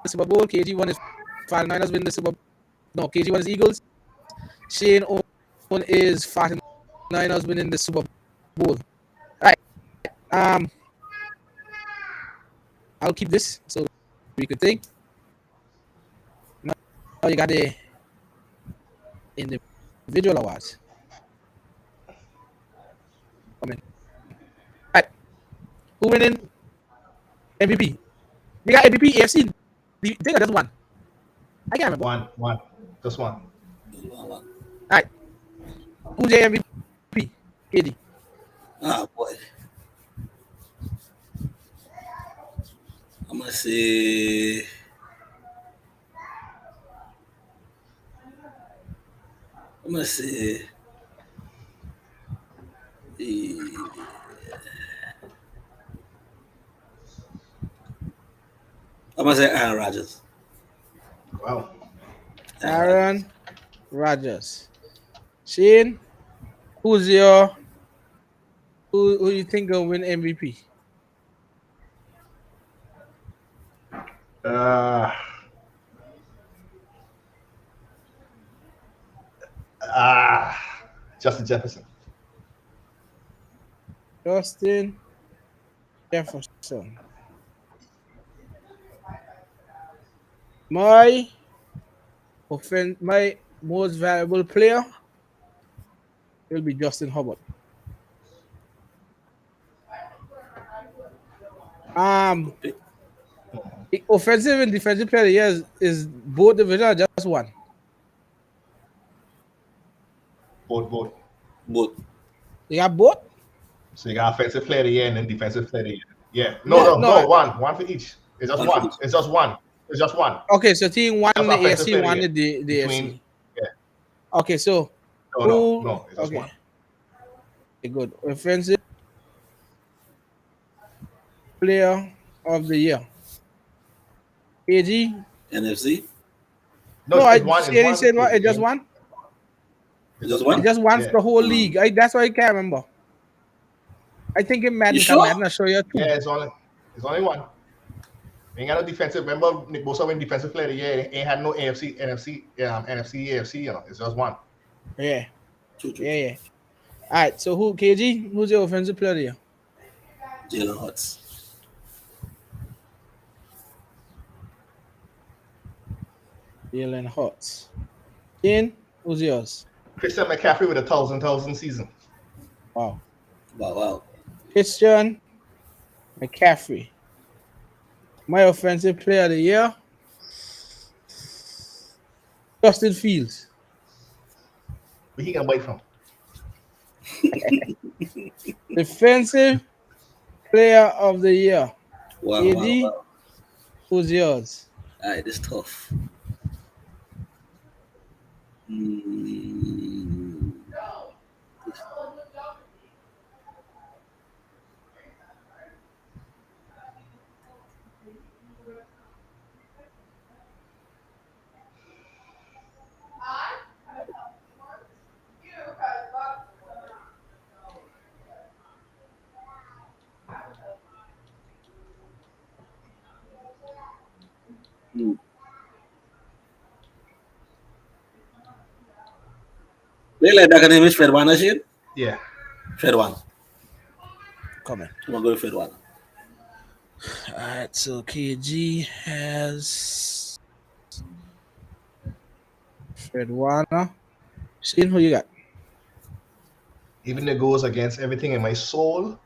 the Super Bowl. KG1 is 49ers win the Super Bowl. No, KG1 is Eagles. Shane Owen is 49ers winning the Super Bowl. All right. I'll keep this so we could think. Now you got the individual awards. Come in. All right. Who winning MVP? You got MVP AFC. The thing just one. I can't remember. One. Just one. All right. Who's your MVP? KD. Oh boy. I'm gonna say Aaron Rodgers. Wow. Aaron Rodgers. Shane, who you think will win MVP? Justin Jefferson. Justin Jefferson. My most valuable player will be Justin Hubbard. The offensive and defensive player here is both division or just one? Both. You got both? So you got offensive player of the year and then defensive player of the year. Yeah. No. One for each. It's just one. It's just one. Okay, so team one in the Just offensive AFC, player one of in the the Between- AFC. Yeah. Okay, so No. It's just one. Okay, good. Offensive player of the year. KG? NFC. No, it's one. Shady said what? It just one? Just one? It just one Yeah. for the whole league. That's why I can't remember. I think in Madden, You sure? Madden I show you two. Yeah, it's only one. Ain't got no defensive. Remember, Nick Bosa win defensive player of the year. Ain't had no NFC, AFC. You know, it's just one. Yeah. True. Yeah. All right, so KG, who's your offensive player of the year? Jalen Hurts. Jalen Hurts. Shane, who's yours? Christian McCaffrey with a 1,000 season. Wow. Wow. Christian McCaffrey. My offensive player of the year. Justin Fields. Where he can buy from? Defensive player of the year. Wow. AD, who's yours? All right, this tough. Mm. Hmm. Play like that name is Fred Warner, shit. Yeah. Fred Warner. Come on. I'm gonna go with Fred Warner. All right, so KG has Fred Warner. Shane, who you got? Even though it goes against everything in my soul,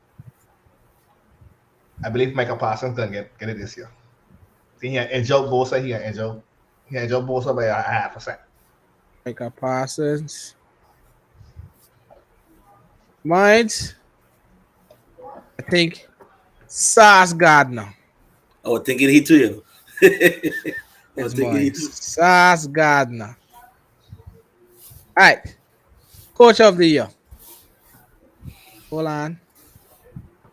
I believe Micah Parsons can get it this year. He can edge out Bosa. He can edge out Bosa by a 0.5%. Micah Parsons. Mine's, I think, Sauce Gardner. I was thinking he too, you. I was It's thinking he mine. too. Sauce Gardner. All right. Coach of the year. Hold on.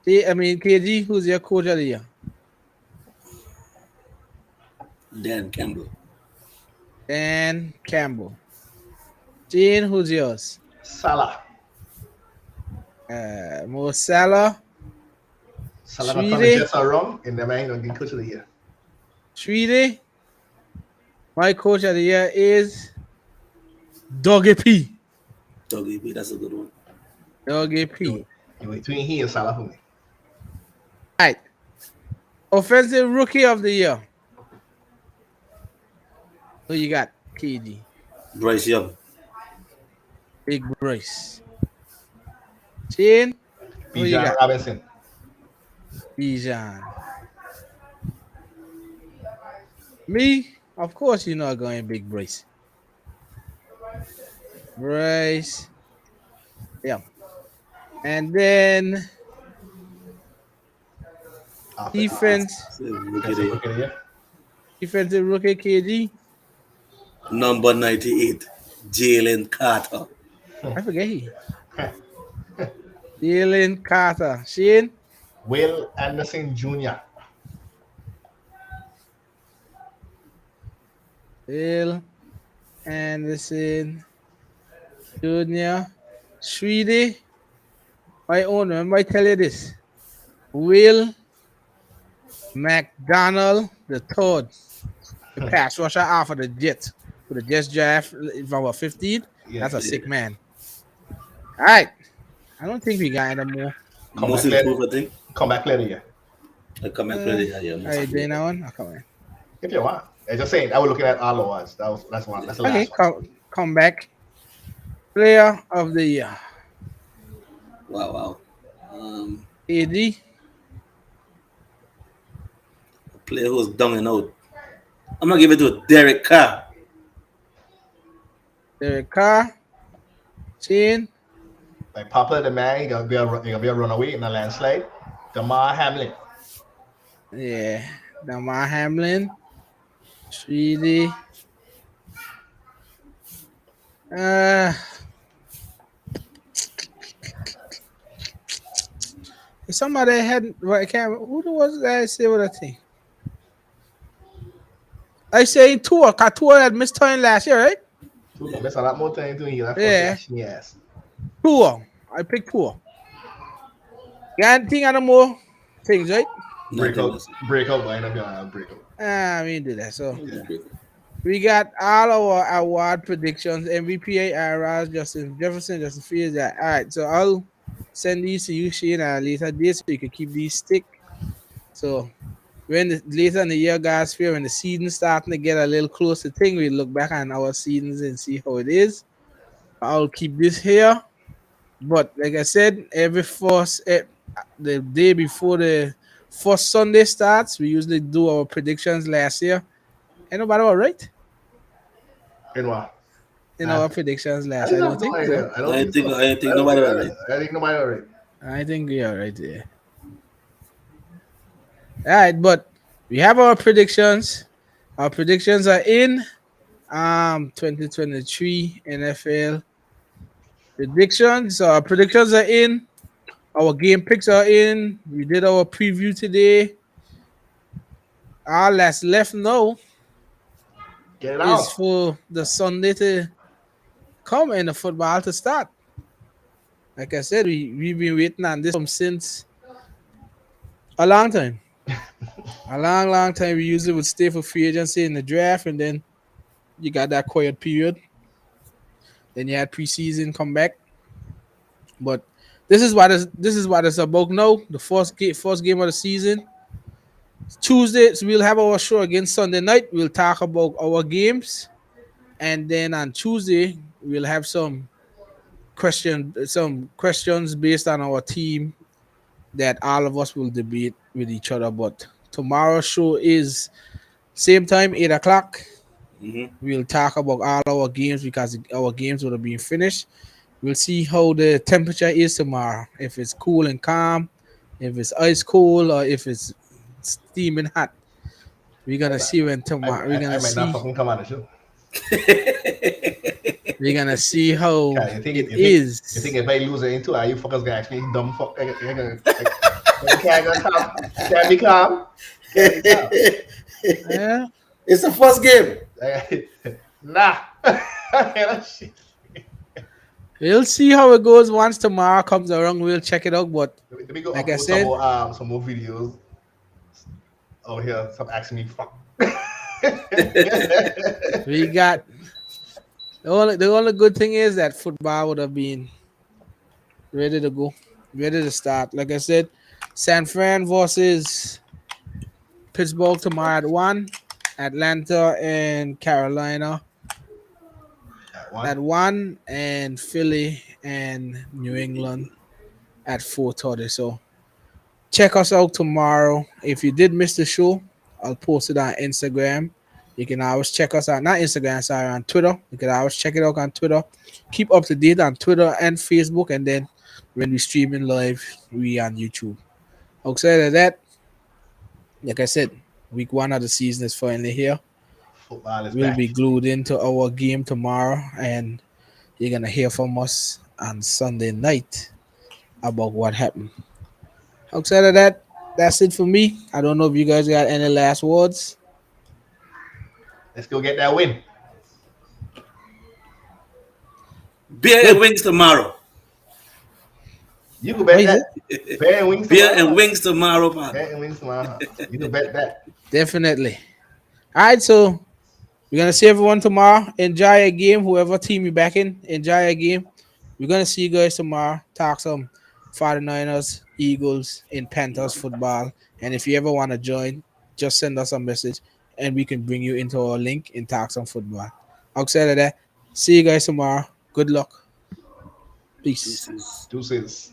KG, who's your coach of the year? Dan Campbell. Dan Campbell. Gene, who's yours? Salah. Mo Salah. Salah got Sweetie. the Jets are wrong, and the man gonna get coach of the year. Sweetie. My coach of the year is Doggy P. Doggy B, that's a good one. Doggy P. Between he and Salah for me. All right. Offensive rookie of the year. Who you got? KG. Bryce Young. Big Bryce. Shane. Who you Bijan got? Robinson. Bijan. Me, of course, you're not going Big Bryce. Bryce. Yeah. And then defense. Look That's at a it. rookie of the year. Defensive rookie KG. Number 98, Jalen Carter. I forget he. Jalen Carter. Shane. Will Anderson Jr. Bill Anderson Jr. Sweetie. My own. Remember I tell you this. Will McDonald the third. The pass rusher off of the Jets. For the Jets draft from 15. Yeah, That's a yeah. sick man. All right. I don't think we got any more. Most back improved, I think. Comeback player of the year. I come back ready. Yeah, Are you doing that one? Oh, come on. If you want. I'm just saying, I was looking at all awards. That's one. That's the Okay, last one. come back. Player of the year. Wow. AD. Player who's down and out. I'm gonna give it to Derek Carr. Derek Carr. Shane. Like Papa the man, he gonna be a runaway in a landslide. Damar Hamlin. Yeah. Damar Hamlin. Sweetie. Somebody had well, I can't who was that I say what I think? I say Tua, cause Tua had missed time last year, right? That's a lot more time doing you. Yeah. Yes. Tua. I picked Tua. Can't think of no more things, right? Breakout, but I know you're breakout. We do that. So Yeah. we got all our award predictions, MVP, IRS, Justin Jefferson, Justin Fields. All right, so I'll send these to you, Shane, at a later date so you can keep these stick. So later in the year, guys, feel when the season starting to get a little closer thing, we look back on our seasons and see how it is. I'll keep this here. But like I said, the day before the first Sunday starts, we usually do our predictions last year. Ain't nobody all right In what? in our predictions I last year. I don't don't have no think so. idea. I don't think so. I ain't think nobody was right. I think nobody alright. I think we are right there. All right, but we have our predictions. Our predictions are in 2023 NFL predictions. So our predictions are in. Our game picks are in. We did our preview today. All that's left now Get it is out. for the Sunday to come and the football to start. Like I said, we've been waiting on this since a long time. A long time. We usually would stay for free agency in the draft, and then you got that quiet period. Then you had preseason come back. But this is what it's about now. The first game of the season. Tuesday, so we'll have our show again Sunday night. We'll talk about our games, and then on Tuesday we'll have some questions based on our team that all of us will debate with each other. But tomorrow's show is same time, 8 o'clock. Mm-hmm. We'll talk about all our games because our games would have been finished. We'll see how the temperature is tomorrow. If it's cool and calm, if it's ice cold, or if it's steaming hot. We're gonna see when tomorrow. We're I gonna might not see. fucking come on the show. We're gonna see how Okay, you think it you is. think if I lose it into, are you fuckers gonna ask me dumb fuck? You can't go calm. Can't be calm. Can't be calm. Yeah. It's the first game. Nah. Shit. We'll see how it goes once tomorrow comes around. We'll check it out. But Let me go like I upload said, some more videos. Oh, here, stop asking me fuck. we got the only good thing is that football would have been ready to go, ready to start. Like I said, San Fran versus Pittsburgh tomorrow at 1, Atlanta and Carolina at 1, and Philly and New England at 4:30. So check us out tomorrow. If you did miss the show, I'll post it on Instagram. You can always check us out, not Instagram, sorry, on Twitter. You can always check it out on Twitter. Keep up to date on Twitter and Facebook, and then when we streaming live, we on YouTube. Outside of that, like I said, week 1 of the season is finally here. Football is We'll back. be glued into our game tomorrow, and you're gonna hear from us on Sunday night about what happened. Outside of that, that's it for me. I don't know if you guys got any last words. Let's go get that win. Beer and wings tomorrow. You can bet What is that. Bear and wings Beer tomorrow. and wings tomorrow, man. Bear and wings tomorrow. You can bet that. Definitely. All right, so we're gonna see everyone tomorrow. Enjoy a game, whoever team you back in. Enjoy a game. We're gonna see you guys tomorrow. Talk some 49ers, Eagles, and Panthers football. And if you ever want to join, just send us a message and we can bring you into our link and talk some football. Outside of that, see you guys tomorrow. Good luck. Peace. This is Deuces.